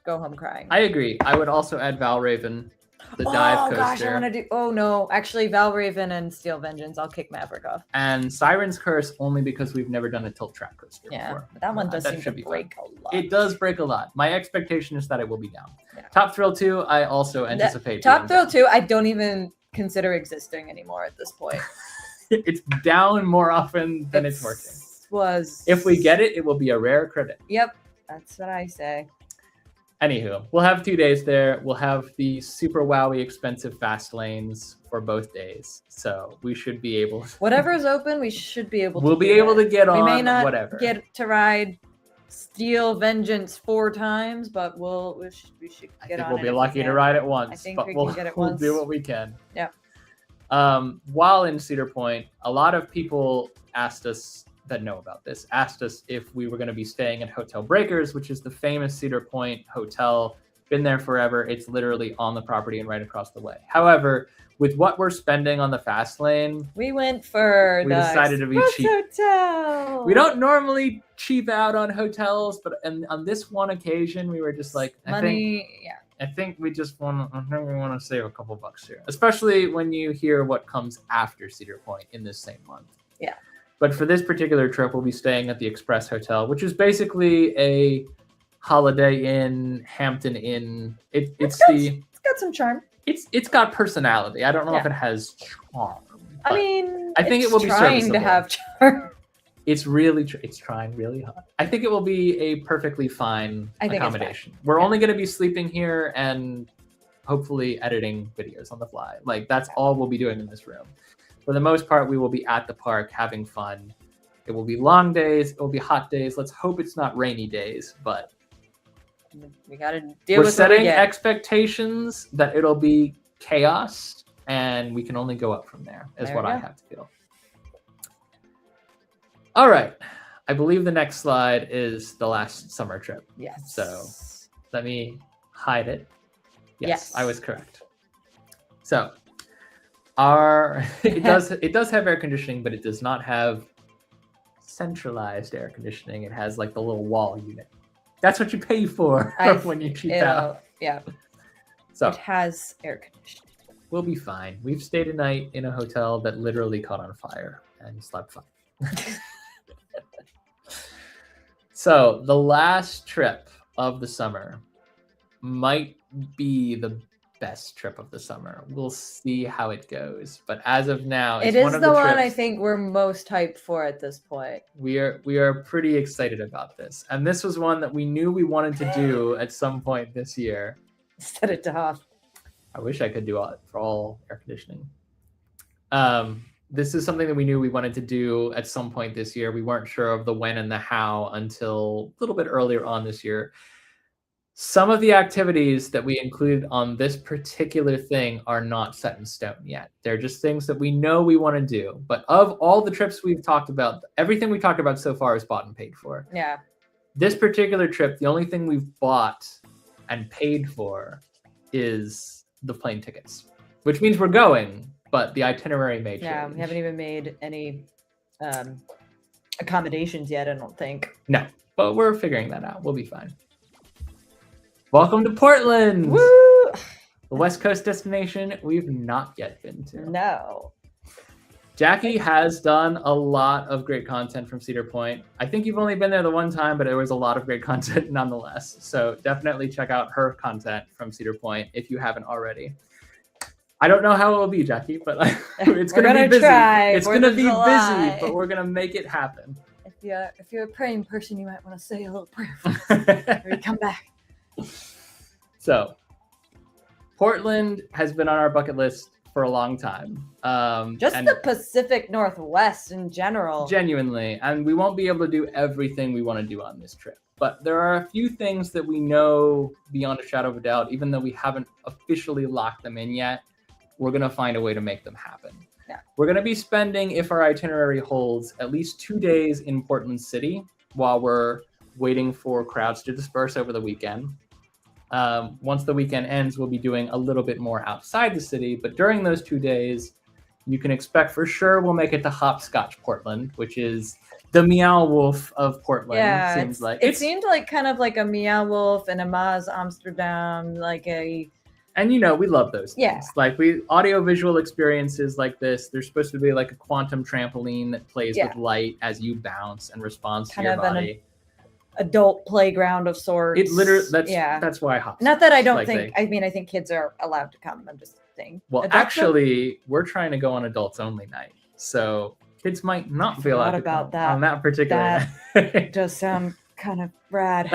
go home crying. I agree. I would also add Valraven, the dive coaster. Oh gosh, I want to do... Oh no, actually Valraven and Steel Vengeance, I'll kick Maverick off. And Siren's Curse only because we've never done a tilt track coaster before. But that one does seem to break a lot. It does break a lot. My expectation is that it will be down. Yeah. Top Thrill 2, I also anticipate Top Thrill 2, I don't even consider existing anymore at this point. It's down more often than it's working. If we get it, it will be a rare credit. Yep, that's what I say. Anywho, we'll have 2 days there. We'll have the super wowie expensive fast lanes for both days. So we should be able to... Whatever's open, we should be able to We'll be able to get on We may not whatever. get to ride Steel Vengeance 4 times, but we should get on it. We'll be lucky to ride it once. I think but we we'll can get it we'll once. do what we can. Yeah. While in Cedar Point, a lot of people asked us if we were going to be staying at Hotel Breakers, which is the famous Cedar Point hotel. Been there forever. It's literally on the property and right across the way. However, with what we're spending on the fast lane, we decided to be cheap. Hotel. We don't normally cheap out on hotels, but on this one occasion, we were just like, I think we want to save a couple bucks here, especially when you hear what comes after Cedar Point in this same month. Yeah. But for this particular trip, we'll be staying at the Express Hotel, which is basically a Holiday Inn, Hampton Inn. It's got some charm. It's got personality. I don't know if it has charm. I mean, I think it will be trying to have charm. It's trying really hard. I think it will be a perfectly fine accommodation. We're only going to be sleeping here and hopefully editing videos on the fly. Like that's all we'll be doing in this room. For the most part, we will be at the park having fun. It will be long days. It will be hot days. Let's hope it's not rainy days, but we got to deal with it. We're setting expectations that it'll be chaos, and we can only go up from there, is what I have to feel. All right. I believe the next slide is the last summer trip. Yes. So let me hide it. Yes. I was correct. So it does have air conditioning, but it does not have centralized air conditioning. It has like the little wall unit. That's what you pay for when you cheap out. Yeah. So it has air conditioning. We'll be fine. We've stayed a night in a hotel that literally caught on fire and slept fine. So the last trip of the summer might be the best trip of the summer. We'll see how it goes. But as of now, It it's is one of the the one I trips think we're most hyped for at this point. we are pretty excited about this. And this was one that we knew we wanted to do at some point this year. Set it off. I wish I could do it for all air conditioning. This is something that we knew we wanted to do at some point this year. We weren't sure of the when and the how until a little bit earlier on this year. Some of the activities that we included on this particular thing are not set in stone yet. They're just things that we know we want to do. But of all the trips we've talked about, everything we talked about so far is bought and paid for. Yeah. This particular trip, the only thing we've bought and paid for is the plane tickets, which means we're going, but the itinerary may change. Yeah, we haven't even made any accommodations yet, I don't think. No, but we're figuring that out. We'll be fine. Welcome to Portland! Woo! The West Coast destination we've not yet been to. No. Jackie has done a lot of great content from Cedar Point. I think you've only been there the one time, but there was a lot of great content nonetheless. So definitely check out her content from Cedar Point if you haven't already. I don't know how it will be, Jackie, but it's going to be busy. It's going to be busy, but we're going to make it happen. If you're a praying person, you might want to say a little prayer for us when you come back. So, Portland has been on our bucket list for a long time. Just the Pacific Northwest in general. Genuinely. And we won't be able to do everything we want to do on this trip. But there are a few things that we know beyond a shadow of a doubt, even though we haven't officially locked them in yet, we're going to find a way to make them happen. Yeah. We're going to be spending, if our itinerary holds, at least 2 days in Portland City while we're waiting for crowds to disperse over the weekend. Once the weekend ends, we'll be doing a little bit more outside the city. But during those 2 days, you can expect for sure we'll make it to Hopscotch Portland, which is the Meow Wolf of Portland. Yeah, seems like it seemed like kind of like a Meow Wolf and a Maz Amsterdam, like a. And we love those things. Yeah. Like audio-visual experiences like this, they're supposed to be like a quantum trampoline that plays with light as you bounce and responds to your body. Adult playground of sorts. It literally that's why Hopscotch. Not that I don't think I think kids are allowed to come. I'm just saying. Well, actually, we're trying to go on adults only night. So kids might not be allowed to come on that particular night. That does sound kind of rad.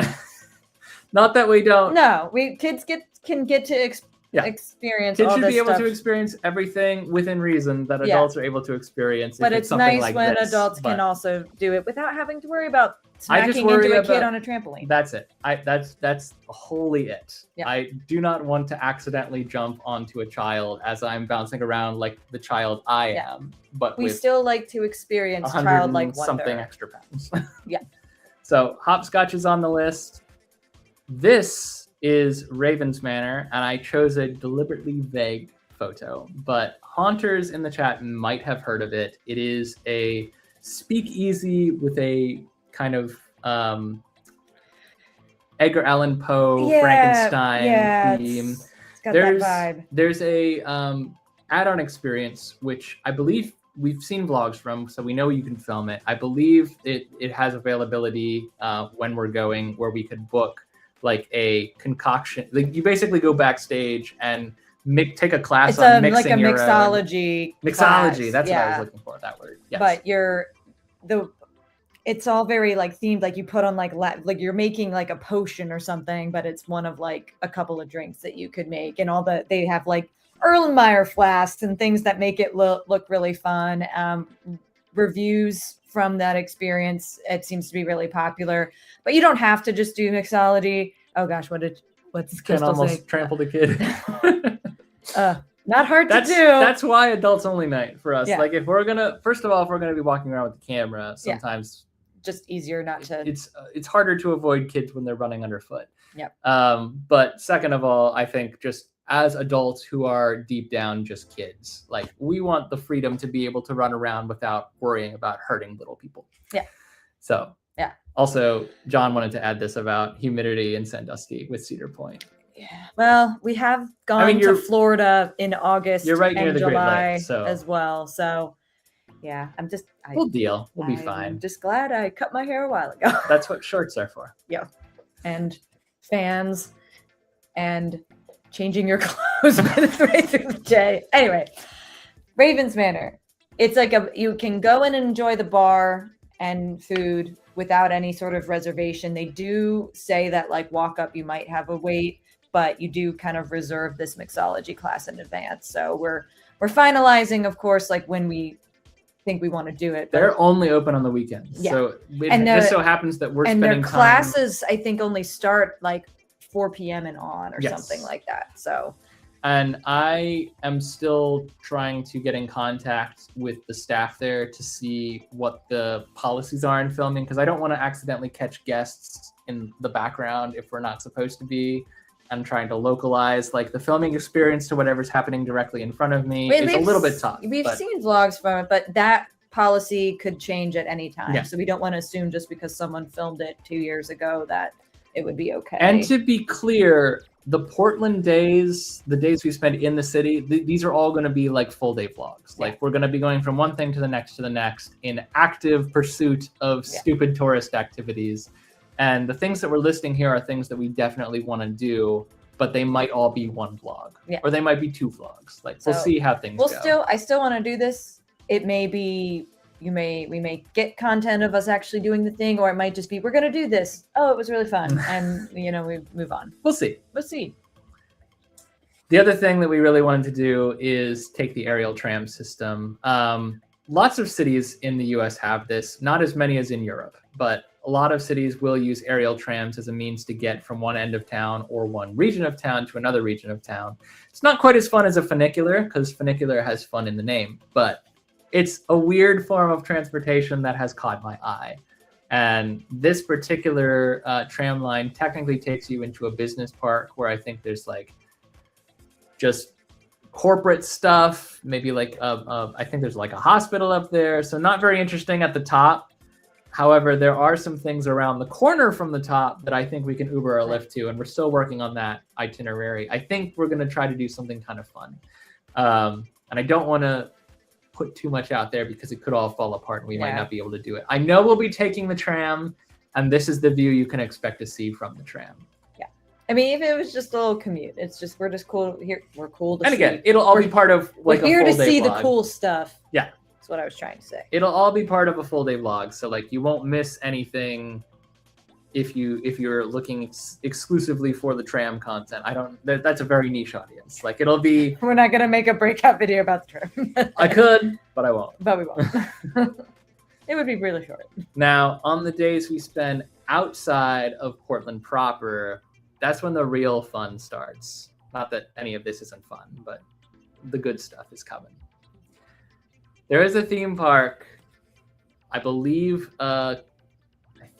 Not that we don't. No, kids can get to experience kids all should this be able stuff. to experience everything within reason that adults are able to experience. But it's nice when adults can also do it without having to worry about smacking into a kid on a trampoline. That's it. That's wholly it. Yeah. I do not want to accidentally jump onto a child as I'm bouncing around like the child I am. But we still like to experience childlike wonder. Something extra pounds. Yeah. So Hopscotch is on the list. This is Raven's Manor, and I chose a deliberately vague photo, but haunters in the chat might have heard of it. It is a speakeasy with a kind of Edgar Allan Poe, Frankenstein theme. It's got that vibe. There's a add-on experience, which I believe we've seen vlogs from, so we know you can film it. I believe it has availability when we're going, where we could book like a concoction. Like you basically go backstage and take a class on mixing like a your mixology. Mixology. That's what I was looking for. That word. Yes. But it's all very like themed. Like you put on like you're making like a potion or something, but it's one of like a couple of drinks that you could make, and they have like Erlenmeyer flasks and things that make it look really fun. Reviews from that experience, it seems to be really popular, but you don't have to just do mixology. Oh gosh, what's Crystal almost say? Trample the kid. Not hard to do. That's why adults only night for us. Yeah. Like if we're gonna be walking around with the camera, sometimes just easier not to. It's harder to avoid kids when they're running underfoot. Yep. But second of all, I think just as adults who are deep down just kids, like we want the freedom to be able to run around without worrying about hurting little people. Yeah. So yeah. Also, John wanted to add this about humidity in Sandusky with Cedar Point. Yeah. Well, we have gone to Florida in August. You're right near the July Great Lakes, as well. So yeah, we'll deal. We'll be fine. I'm just glad I cut my hair a while ago. That's what shorts are for. Yeah. And fans and changing your clothes. midway through the day. Anyway, Ravens Manor. It's like you can go in and enjoy the bar and food without any sort of reservation. They do say that like walk up, you might have a wait, but you do kind of reserve this mixology class in advance. So we're finalizing, of course, like when we think we want to do it. They're only open on the weekends. Yeah. So it just so happens that we're spending their classes, I think, only start like 4 p.m. and on or something like that. So. And I am still trying to get in contact with the staff there to see what the policies are in filming, because I don't want to accidentally catch guests in the background if we're not supposed to be. I'm trying to localize like the filming experience to whatever's happening directly in front of me. It's a little bit tough. We've seen vlogs from it, but that policy could change at any time. Yeah. So we don't want to assume just because someone filmed it 2 years ago that it would be okay. And to be clear, the Portland days, the days we spend in the city, these are all going to be like full day vlogs. Yeah. Like we're going to be going from one thing to the next in active pursuit of stupid tourist activities. And the things that we're listing here are things that we definitely want to do, but they might all be one vlog or they might be 2 vlogs. Like we'll see how things go. I still want to do this. It may be, we may get content of us actually doing the thing, or it might just be, we're going to do this. Oh, it was really fun. And, we move on. We'll see. We'll see. The other thing that we really wanted to do is take the aerial tram system. Lots of cities in the US have this, not as many as in Europe, but a lot of cities will use aerial trams as a means to get from one end of town or one region of town to another region of town. It's not quite as fun as a funicular, because funicular has fun in the name, but it's a weird form of transportation that has caught my eye. And this particular tram line technically takes you into a business park where I think there's like just corporate stuff, maybe like I think there's like a hospital up there. So not very interesting at the top. However, there are some things around the corner from the top that I think we can Uber or Lyft to, and we're still working on that itinerary. I think we're going to try to do something kind of fun. And I don't want to put too much out there because it could all fall apart and we might not be able to do it. I know we'll be taking the tram, and this is the view you can expect to see from the tram. Yeah. I mean, even if it was just a little commute, it's just, we're just cool here. We're cool to see. And again, it'll all be part of like a full day vlog. We're here to see the cool stuff. Yeah. That's what I was trying to say. It'll all be part of a full day vlog. So like you won't miss anything if you're looking exclusively for the tram content. That's a very niche audience. Like it'll be. We're not gonna make a breakout video about the tram. I could, but I won't. But we won't. It would be really short. Now, on the days we spend outside of Portland proper, that's when the real fun starts. Not that any of this isn't fun, but the good stuff is coming. There is a theme park, I believe, I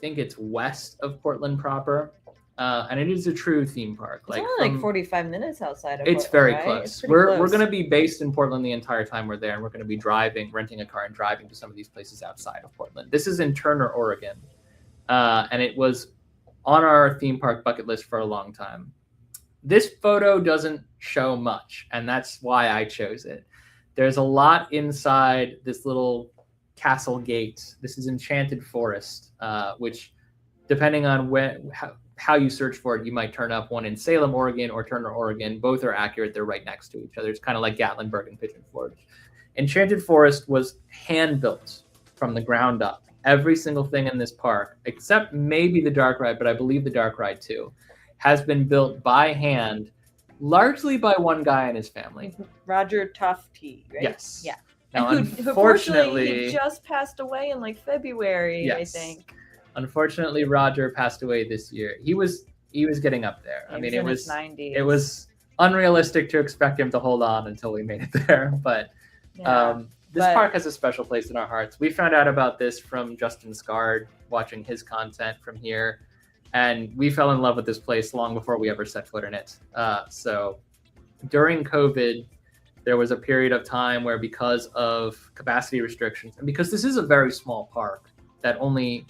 think it's west of Portland proper, and it is a true theme park. It's only like 45 minutes outside of Portland. It's very close. We're going to be based in Portland the entire time we're there, and we're going to be renting a car and driving to some of these places outside of Portland. This is in Turner, Oregon, and it was on our theme park bucket list for a long time. This photo doesn't show much, and that's why I chose it. There's a lot inside this little castle gate. This is Enchanted Forest, which, depending on how you search for it, you might turn up one in Salem, Oregon, or Turner, Oregon. Both are accurate. They're right next to each other. It's kind of like Gatlinburg and Pigeon Forge. Enchanted Forest was hand-built from the ground up. Every single thing in this park, except maybe the dark ride, but I believe the dark ride too, has been built by hand, largely by one guy and his family. Roger Tofty, right? Yes. Yeah. Now, unfortunately, he just passed away in like February, yes. I think. Unfortunately, Roger passed away this year. He was getting up there. I mean, it was unrealistic to expect him to hold on until we made it there. But this park has a special place in our hearts. We found out about this from Justin Scard, watching his content from here. And we fell in love with this place long before we ever set foot in it. So during COVID, there was a period of time where, because of capacity restrictions, and because this is a very small park that only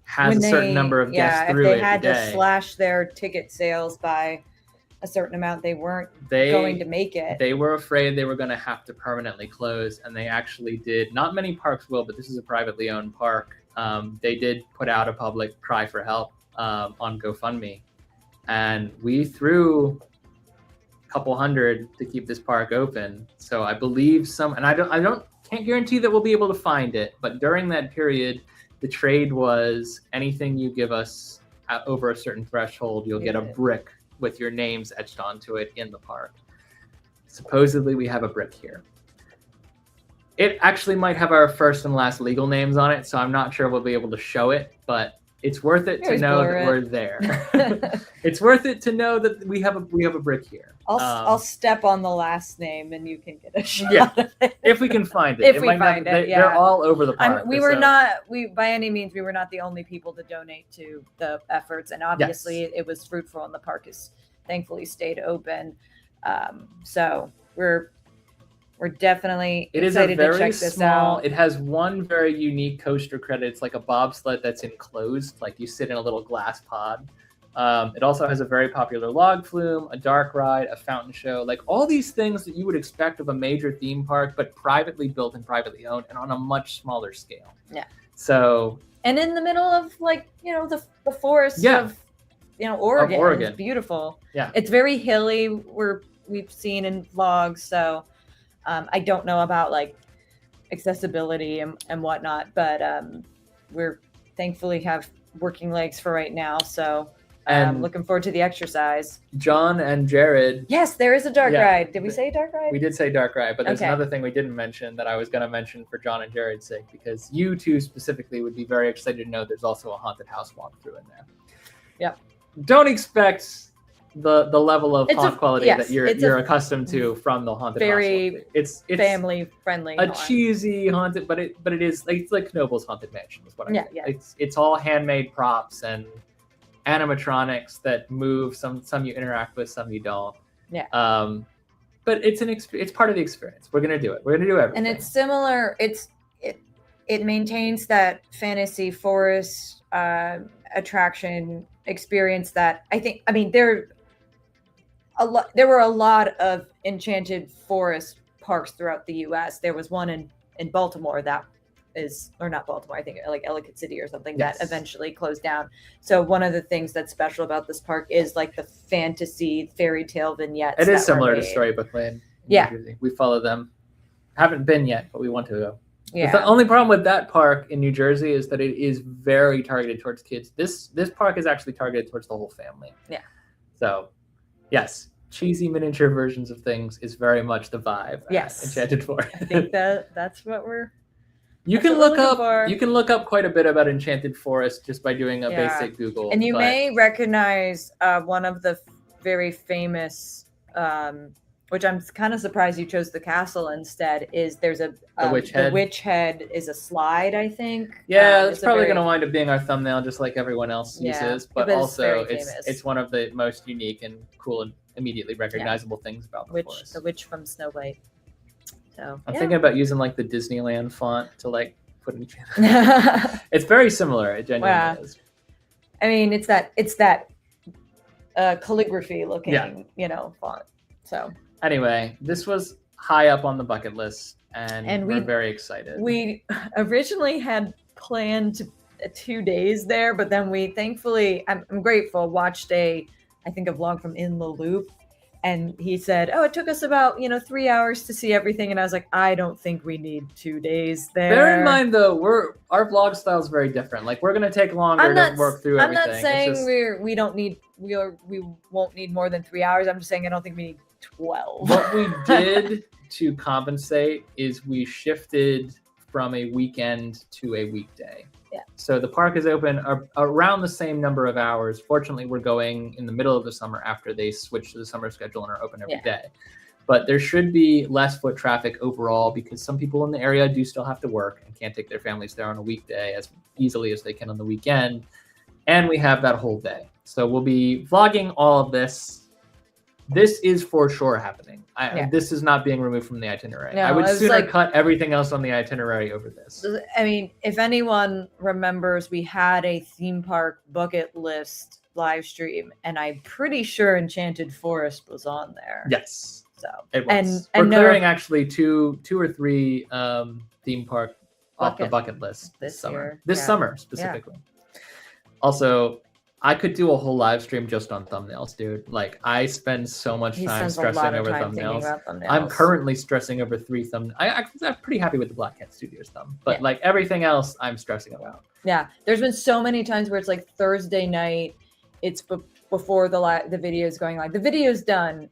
has a certain number of guests through it a day. If they had to slash their ticket sales by a certain amount, they weren't going to make it. They were afraid they were going to have to permanently close, and they actually did. Not many parks will, but this is a privately owned park. They did put out a public cry for help on GoFundMe, and we threw couple hundred to keep this park open. So I believe and I can't guarantee that we'll be able to find it, but during that period, the trade was anything you give us over a certain threshold, you'll get a brick with your names etched onto it in the park. Supposedly we have a brick here. It actually might have our first and last legal names on it, so I'm not sure we'll be able to show it, but it's worth it to know that we're there. It's worth it to know that we have a brick here. I'll step on the last name and you can get a shot of it. If we can find it. If we find it, they're all over the park. By any means, we were not the only people to donate to the efforts, and obviously it was fruitful, and the park has thankfully stayed open. So we're definitely excited to check this out. It has one very unique coaster credit. It's like a bobsled that's enclosed, like you sit in a little glass pod. It also has a very popular log flume, a dark ride, a fountain show, like all these things that you would expect of a major theme park, but privately built and privately owned and on a much smaller scale. Yeah. So. And in the middle of the forest of Oregon. Of Oregon. It's beautiful. Yeah. It's very hilly. We've seen in vlogs, so. I don't know about accessibility and whatnot, but we're thankfully have working legs for right now. So I'm looking forward to the exercise. John and Jared. Yes, there is a dark ride. Did we say dark ride? We did say dark ride, but there's another thing we didn't mention that I was going to mention for John and Jared's sake, because you two specifically would be very excited to know there's also a haunted house walkthrough in there. Yep. Don't expect the level of haunt quality that you're accustomed to from the haunted house. Very it's family friendly. A cheesy haunted, but it is it's like Knobel's Haunted Mansion is what I mean. Yeah. It's all handmade props and animatronics that move. Some you interact with, some you don't. Yeah. But it's part of the experience. We're gonna do it. We're gonna do everything. And it's similar. It maintains that fantasy forest attraction experience that there were a lot of enchanted forest parks throughout the U.S. There was one in Baltimore that is, or not Baltimore, I think like Ellicott City or something that eventually closed down. So one of the things that's special about this park is the fantasy fairy tale vignettes. It is similar to Storybook Lane. Yeah. We follow them. Haven't been yet, but we want to go. Yeah. The only problem with that park in New Jersey is that it is very targeted towards kids. This park is actually targeted towards the whole family. Yeah. So, yes, cheesy miniature versions of things is very much the vibe. Yes. Enchanted Forest. I think that's what we're. You can look up quite a bit about Enchanted Forest just by doing a basic Google. And you may recognize one of the very famous. Which I'm kind of surprised you chose the castle instead, is there's the Witch Head. The Witch Head is a slide, I think. Yeah, it's probably going to wind up being our thumbnail, just like everyone else uses. But also, it's one of the most unique and cool and immediately recognizable things about the forest. The witch from Snow White. So I'm thinking about using the Disneyland font to put in. It's very similar. It genuinely is. I mean, it's that calligraphy looking, font. So. Anyway, this was high up on the bucket list, and we're very excited. We originally had planned 2 days there, but then we thankfully, I'm grateful, watched a vlog from In the Loop, and he said, it took us about 3 hours to see everything, and I was like, I don't think we need 2 days there. Bear in mind though, our vlog style is very different. We're gonna take longer to work through everything. I'm not saying we won't need more than 3 hours. I'm just saying I don't think we need 12. What we did to compensate is we shifted from a weekend to a weekday. Yeah. So the park is open around the same number of hours. Fortunately, we're going in the middle of the summer after they switch to the summer schedule and are open every day. But there should be less foot traffic overall because some people in the area do still have to work and can't take their families there on a weekday as easily as they can on the weekend. And we have that whole day. So we'll be vlogging all of this. This is for sure happening. This is not being removed from the itinerary. No, I would sooner cut everything else on the itinerary over this. I mean, if anyone remembers, we had a theme park bucket list live stream, and I'm pretty sure Enchanted Forest was on there. Yes. So it was. We're clearing actually two or three theme park off the bucket list this summer. This summer specifically. Also, I could do a whole live stream just on thumbnails, dude. Like, I spend so much He time spends a lot stressing of over time thinking thumbnails. about thumbnails. I'm currently stressing over 3 thumbnails. I'm pretty happy with the Black Cat Studios thumb, but Yeah. like everything else, I'm stressing about. Yeah, there's been so many times where it's like Thursday night, it's before the video is going live. The video's done.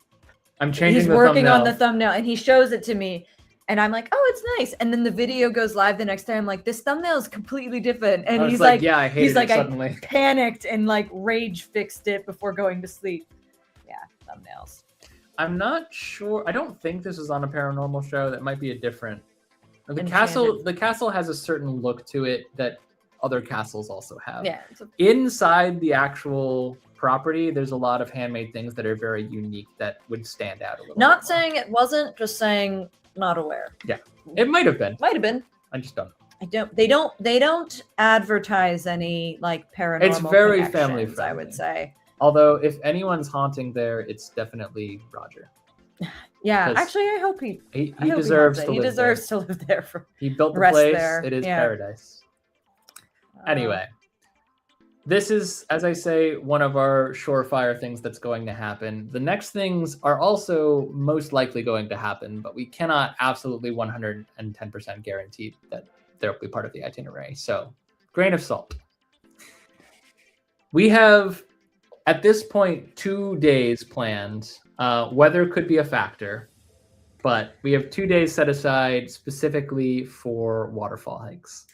I'm changing He's the working thumbnail. on the thumbnail, and he shows it to me. And I'm like, oh, it's nice. And then the video goes live the next day. I'm like, this thumbnail is completely different. And he's like, yeah, I hated he's like, it suddenly. I panicked and like rage fixed it before going to sleep. Yeah, thumbnails. I'm not sure. I don't think this is on a paranormal show. That might be a different. The Enchanted. castle has a certain look to it that other castles also have. Yeah. Inside the actual property, there's a lot of handmade things that are very unique that would stand out a little. Not bit saying it wasn't, just saying not aware. Yeah, it might have been. Might have been. I just don't know. They don't advertise any like paranormal. It's very connections, family friendly, I would say. Although if anyone's haunting there, it's definitely Roger. Yeah, 'Cause actually, I hope he deserves to live He deserves to live there. For He built the rest place. there. It is Yeah. paradise. Anyway, this is, as I say, one of our surefire things that's going to happen. The next things are also most likely going to happen, but we cannot absolutely 110% guarantee that they'll be part of the itinerary. So, grain of salt. We have, at this point, 2 days planned. Weather could be a factor, but we have 2 days set aside specifically for waterfall hikes.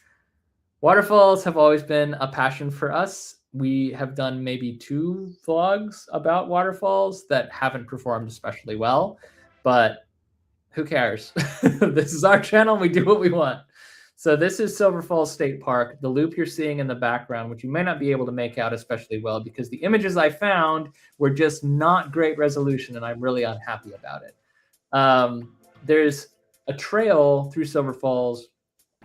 Waterfalls have always been a passion for us. We have done maybe 2 vlogs about waterfalls that haven't performed especially well, but who cares? This is our channel. We do what we want. So this is Silver Falls State Park. The loop you're seeing in the background, which you may not be able to make out especially well because the images I found were just not great resolution, and I'm really unhappy about it. There's a trail through Silver Falls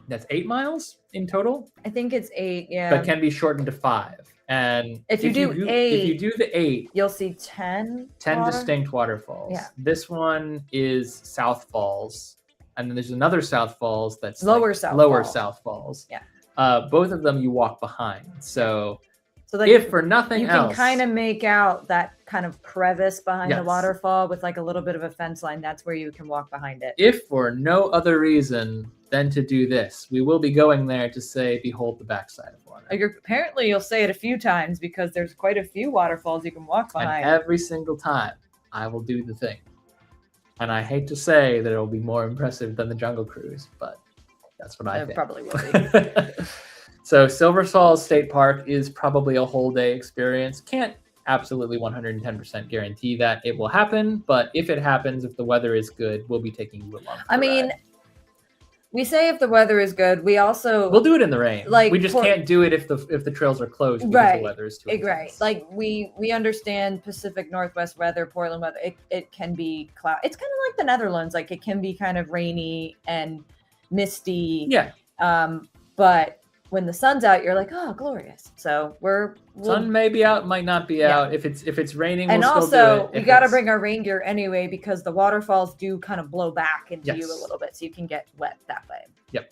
that's 8 miles in total. I think it's 8, yeah. But can be shortened to 5. And if you do 8, if you do the 8, you'll see 10 distinct waterfalls. Yeah. This one is South Falls, and then there's another South Falls that's lower South Falls. Yeah. Both of them you walk behind. So like, if for nothing else, you can kind of make out that kind of crevice behind the Yes. waterfall with like a little bit of a fence line. That's where you can walk behind it. If for no other reason than to do this, we will be going there to say, behold the backside of water. Apparently you'll say it a few times because there's quite a few waterfalls you can walk behind. And every single time I will do the thing. And I hate to say that it'll be more impressive than the Jungle Cruise, but that's what I think. It probably will be. So Silver Falls State Park is probably a whole day experience. Can't absolutely 110% guarantee that it will happen, but if it happens, if the weather is good, we'll be taking you along. I mean, we say if the weather is good, we'll do it in the rain. Like, we just can't do it if the trails are closed because the weather is too intense. Right. Like we understand Pacific Northwest weather, Portland weather. It can be cloud. It's kind of like the Netherlands. Like it can be kind of rainy and misty. Yeah. But when the sun's out, you're like, oh, glorious. So sun may be out, might not be out. If it's raining, and we'll also still do it. we got to bring our rain gear anyway because the waterfalls do kind of blow back into you a little bit, so you can get wet that way. Yep.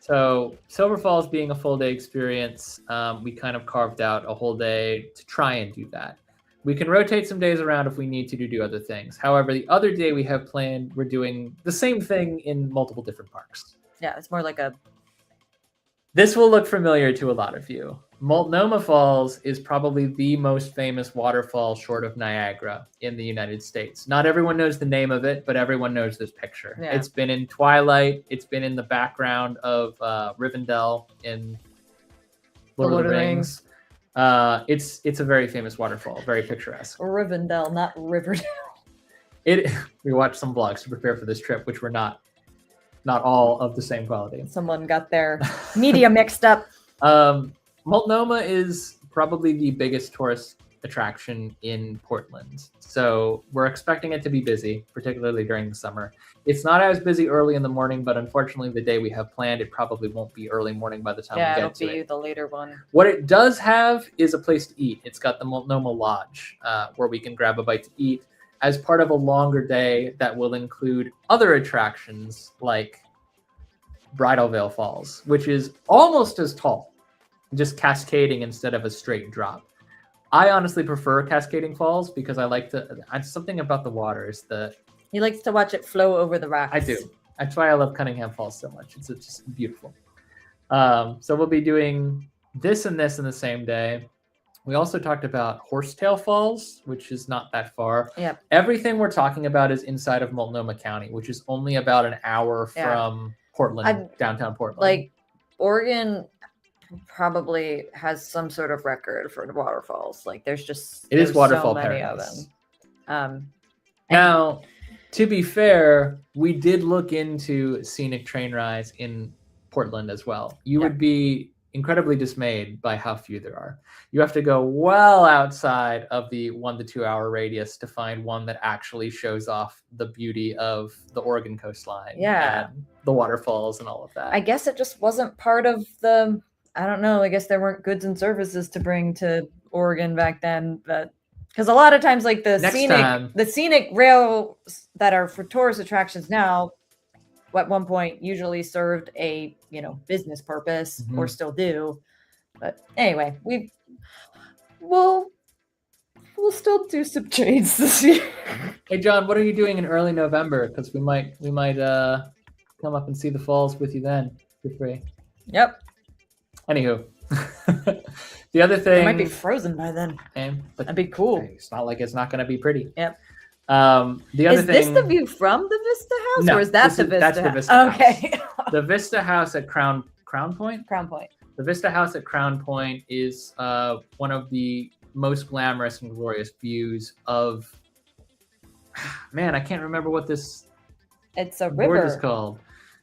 So Silver Falls being a full day experience, we kind of carved out a whole day to try and do that. We can rotate some days around if we need to do other things. However, the other day we have planned, we're doing the same thing in multiple different parks. Yeah, it's more like a... This will look familiar to a lot of you. Multnomah Falls is probably the most famous waterfall short of Niagara in the United States. Not everyone knows the name of it, but everyone knows this picture. Yeah. It's been in Twilight. It's been in the background of Rivendell in Lord of the Rings. It's a very famous waterfall, very picturesque. Rivendell, not Riverdale. We watched some vlogs to prepare for this trip, which were not all of the same quality. Someone got their media mixed up. Multnomah is probably the biggest tourist attraction in Portland. So we're expecting it to be busy, particularly during the summer. It's not as busy early in the morning, but unfortunately the day we have planned, it probably won't be early morning by the time we get to it. Yeah, it'll be the later one. What it does have is a place to eat. It's got the Multnomah Lodge, where we can grab a bite to eat as part of a longer day that will include other attractions like Bridal Veil Falls, which is almost as tall just cascading instead of a straight drop. I honestly prefer cascading falls because I like to. Something about the water is the. He likes to watch it flow over the rocks. I do. That's why I love Cunningham Falls so much. It's just beautiful. So we'll be doing this and this in the same day. We also talked about Horsetail Falls, which is not that far. Yep. Everything we're talking about is inside of Multnomah County, which is only about an hour from Portland, downtown Portland. Like, Oregon probably has some sort of record for waterfalls. Like, there's waterfall so many paradise. of them. Now, to be fair, we did look into scenic train rides in Portland as well. You would be incredibly dismayed by how few there are. You have to go well outside of the 1 to 2 hour radius to find one that actually shows off the beauty of the Oregon coastline and the waterfalls and all of that. I guess it just wasn't part of the, I don't know, I guess there weren't goods and services to bring to Oregon back then, but because a lot of times like the scenic rails that are for tourist attractions now at one point usually served a business purpose or still do. But anyway, we'll still do some trades this year. Hey John, what are you doing in early November? Because we might come up and see the falls with you then for free. Yep. Anywho, the other thing, it might be frozen by then. But that'd be cool. It's not like it's not going to be pretty. Yep. The other thing, is this the view from the Vista House, no, or is that the Vista House? That's the Vista House. Okay. The Vista House at Crown Point? Crown Point. The Vista House at Crown Point is one of the most glamorous and glorious views of, man, I can't remember what this it's a board river is called.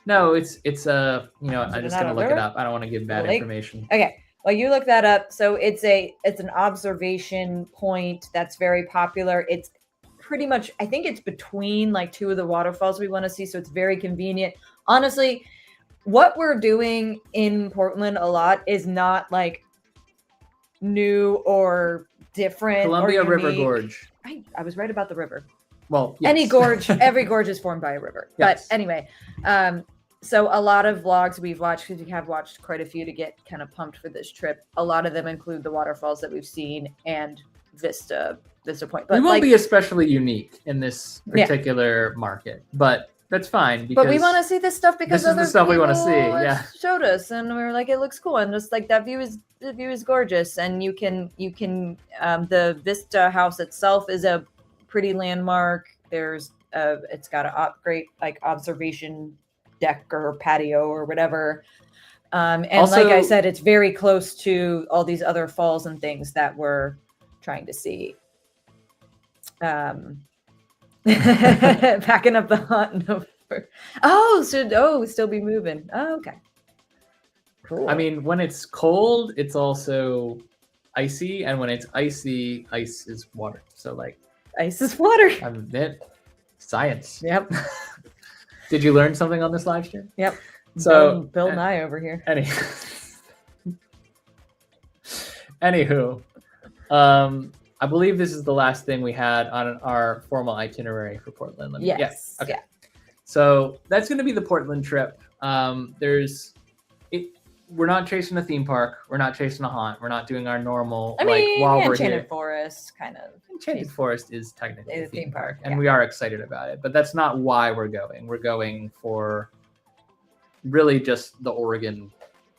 No, it's a, I'm just going to look it up. I don't want to give bad information. Okay. Well, you look that up. So it's an observation point that's very popular. It's pretty much, I think it's between like two of the waterfalls we want to see. So it's very convenient. Honestly, what we're doing in Portland a lot is not like new or different. Columbia or River Gorge. I was right about the river. Well, yes. Any gorge, every gorge is formed by a river. Yes. But anyway, so a lot of vlogs we've watched, because we have watched quite a few to get kind of pumped for this trip. A lot of them include the waterfalls that we've seen and Vista Point. But we won't be especially unique in this particular market, but that's fine. But we want to see this stuff because this is the stuff we want to see. Yeah, showed us, and we were like, it looks cool, and just like the view is gorgeous, and you can the Vista House itself is a pretty landmark. There's it's got a great like observation deck or patio or whatever. And also, like I said, it's very close to all these other falls and things that we're trying to see. Packing up the hunt. Still be moving. Oh, okay. Cool. I mean, when it's cold, it's also icy, and when it's icy, ice is water. So like, ice is water. Science. Yep. Did you learn something on this live stream? Yep. So Bill Nye over here. Anywho, I believe this is the last thing we had on our formal itinerary for Portland. Yes. Okay. Yeah. So that's going to be the Portland trip. We're not chasing a theme park. We're not chasing a haunt. We're not doing our normal. Enchanted Forest kind of. Enchanted Forest is technically a theme park, and yeah. we are excited about it. But that's not why we're going. We're going for really just the Oregon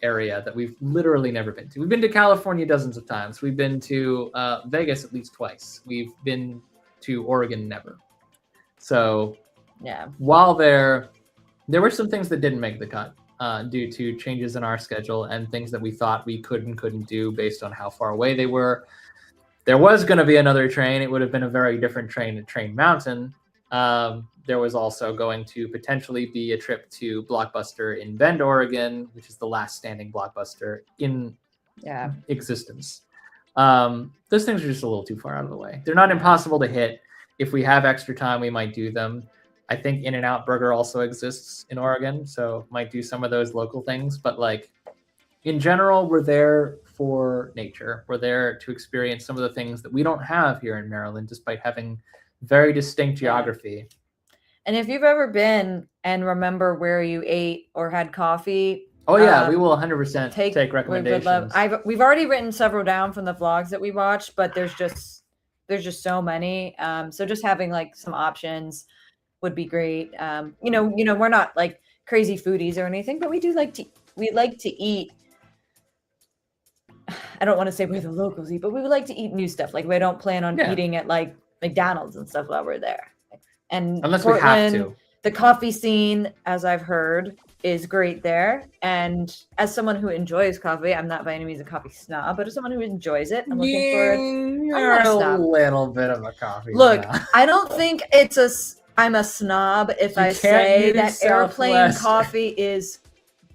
area that we've literally never been to. We've been to California dozens of times. We've been to Vegas at least twice. We've been to Oregon never. So yeah, while there were some things that didn't make the cut due to changes in our schedule and things that we thought we could and couldn't do based on how far away they were. There was going to be another train. It would have been a very different train at Train Mountain. There was also going to potentially be a trip to Blockbuster in Bend, Oregon, which is the last standing Blockbuster in existence. Those things are just a little too far out of the way. They're not impossible to hit. If we have extra time, we might do them. I think In-N-Out Burger also exists in Oregon, so might do some of those local things. But like in general, we're there for nature. We're there to experience some of the things that we don't have here in Maryland, despite having very distinct geography. And if you've ever been and remember where you ate or had coffee Oh yeah, we will 100% take We would recommendations. love, we've already written several down from the vlogs that we watched, but there's just so many. So just having like some options would be great. You know, we're not like crazy foodies or anything, but we like to eat. I don't want to say where the locals eat, but we would like to eat new stuff. Like we don't plan on eating at like McDonald's and stuff while we're there. And unless Portland, we have to. The coffee scene, as I've heard, is great there. And as someone who enjoys coffee, I'm not by any means a coffee snob, but as someone who enjoys it, I'm looking forward. You're a little bit of a coffee Look, snob. I don't think I'm a snob if I say that airplane coffee is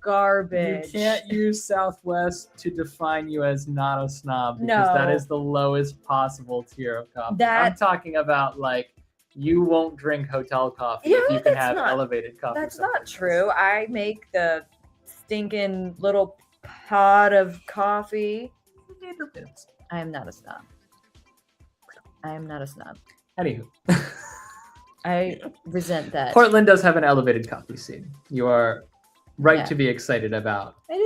garbage. You can't use Southwest to define you as not a snob, because that is the lowest possible tier of coffee. I'm talking about like, you won't drink hotel coffee if you can have elevated coffee. That's not true. I make the stinking little pot of coffee. I am not a snob. Anywho. I resent that. Portland does have an elevated coffee scene. You are right to be excited about. I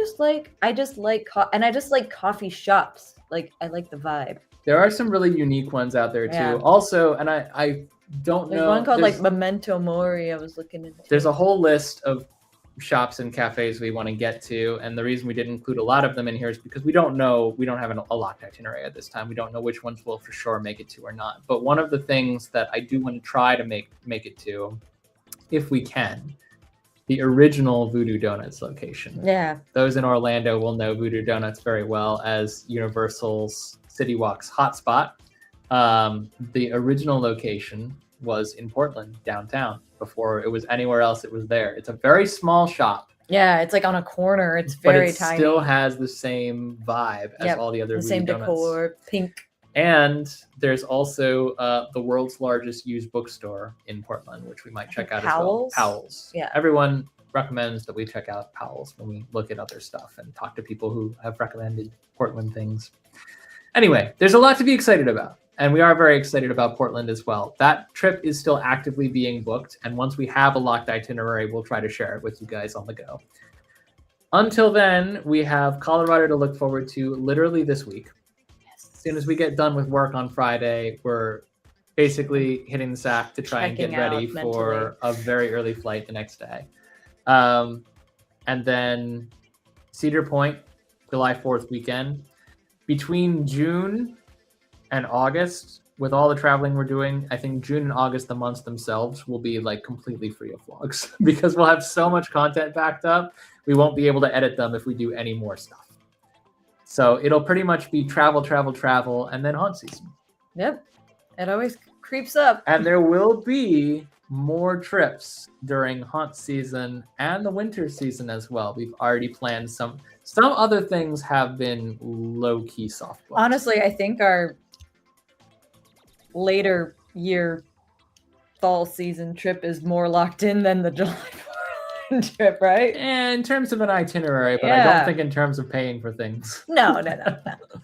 just like coffee shops. Like, I like the vibe. There are some really unique ones out there too. Also, and I don't know. There's one called like Memento Mori. I was looking into. There's a whole list of shops and cafes we want to get to, and the reason we didn't include a lot of them in here is because we don't know. We don't have a locked itinerary at this time. We don't know which ones will for sure make it to or not. But one of the things that I do want to try to make it to, if we can, the original Voodoo Donuts location. Yeah. Those in Orlando will know Voodoo Donuts very well as Universal's City Walk's hotspot. The original location was in Portland, downtown. Before it was anywhere else, it was there. It's a very small shop. Yeah, it's like on a corner. It's very tiny. But it still has the same vibe as all the other Voodoo Donuts. Same decor, pink. And there's also the world's largest used bookstore in Portland, which we might check out as well. Powell's. Yeah. Everyone recommends that we check out Powell's when we look at other stuff and talk to people who have recommended Portland things. Anyway, there's a lot to be excited about. And we are very excited about Portland as well. That trip is still actively being booked. And once we have a locked itinerary, we'll try to share it with you guys on the go. Until then, we have Colorado to look forward to literally this week. Yes. As soon as we get done with work on Friday, we're basically hitting the sack to try and get ready for a very early flight the next day. And then Cedar Point, July 4th weekend. Between June and August, with all the traveling we're doing, I think June and August, the months themselves, will be like completely free of vlogs because we'll have so much content backed up. We won't be able to edit them if we do any more stuff. So it'll pretty much be travel, and then haunt season. Yep. It always creeps up. And there will be more trips during haunt season and the winter season as well. We've already planned some other things have been low-key soft booked. Honestly, I think our later year fall season trip is more locked in than the July 4th trip, right? And in terms of an itinerary, but I don't think in terms of paying for things. No.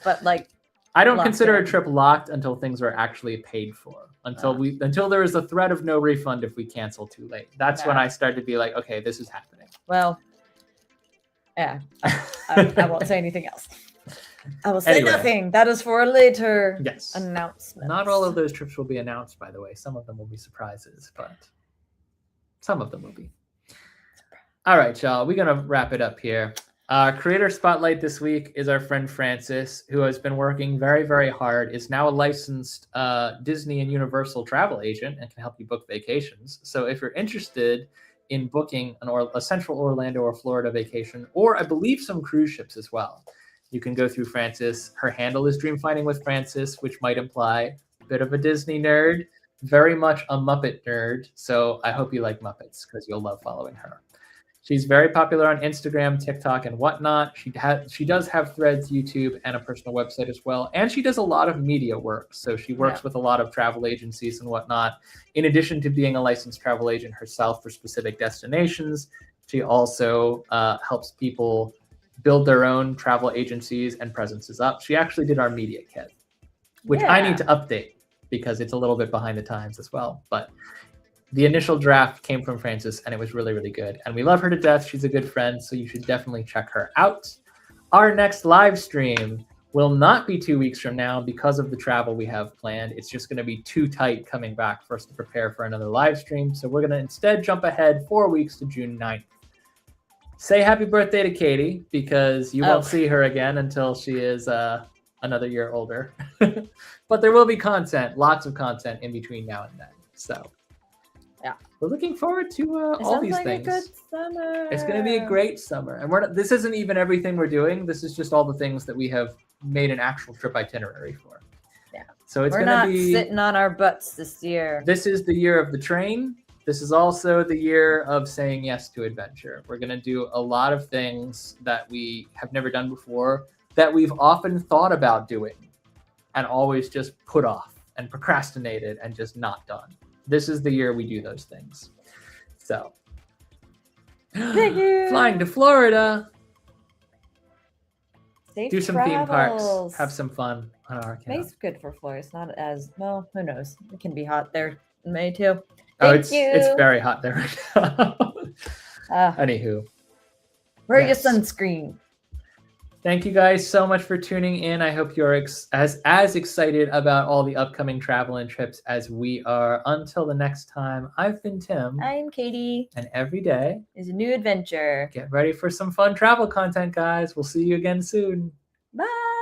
But like, I don't consider a trip locked until things are actually paid for. Until there is a threat of no refund if we cancel too late. That's when I start to be like, okay, this is happening. Well, yeah, I won't say anything else. I will say nothing. That is for a later announcement. Not all of those trips will be announced, by the way. Some of them will be surprises, but some of them will be. All right, y'all. We're going to wrap it up here. Creator Spotlight this week is our friend Francis, who has been working very, very hard, is now a licensed Disney and Universal travel agent and can help you book vacations. So if you're interested in booking a Central Orlando or Florida vacation, or I believe some cruise ships as well, you can go through Francis. Her handle is Dream Finding with Francis, which might imply a bit of a Disney nerd, very much a Muppet nerd. So I hope you like Muppets because you'll love following her. She's very popular on Instagram, TikTok, and whatnot. She does have Threads, YouTube, and a personal website as well. And she does a lot of media work. So she works with a lot of travel agencies and whatnot. In addition to being a licensed travel agent herself for specific destinations, she also helps people build their own travel agencies and presences up. She actually did our media kit, which I need to update because it's a little bit behind the times as well. But The initial draft came from Frances, and it was really, really good. And we love her to death. She's a good friend, so you should definitely check her out. Our next live stream will not be 2 weeks from now because of the travel we have planned. It's just going to be too tight coming back for us to prepare for another live stream. So we're going to instead jump ahead 4 weeks to June 9th. Say happy birthday to Katie, because you won't see her again until she is another year older. But there will be content, lots of content in between now and then. So yeah, we're looking forward to all these things. It sounds like a good summer. It's going to be a great summer. And we're not, this isn't even everything we're doing. This is just all the things that we have made an actual trip itinerary for. Yeah. So it's we're going to not be sitting on our butts this year. This is the year of the train. This is also the year of saying yes to adventure. We're going to do a lot of things that we have never done before, that we've often thought about doing and always just put off and procrastinated and just not done. This is the year we do those things. So, flying to Florida. Safe do some travels. theme parks. Have some fun on our account. May's good for Florida. It's not as, well, who knows? It can be hot there in May too. It's very hot there right now. Anywho. Wear your sunscreen. Thank you guys so much for tuning in. I hope you're as excited about all the upcoming travel and trips as we are. Until the next time, I've been Tim. I'm Katie. And every day is a new adventure. Get ready for some fun travel content, guys. We'll see you again soon. Bye.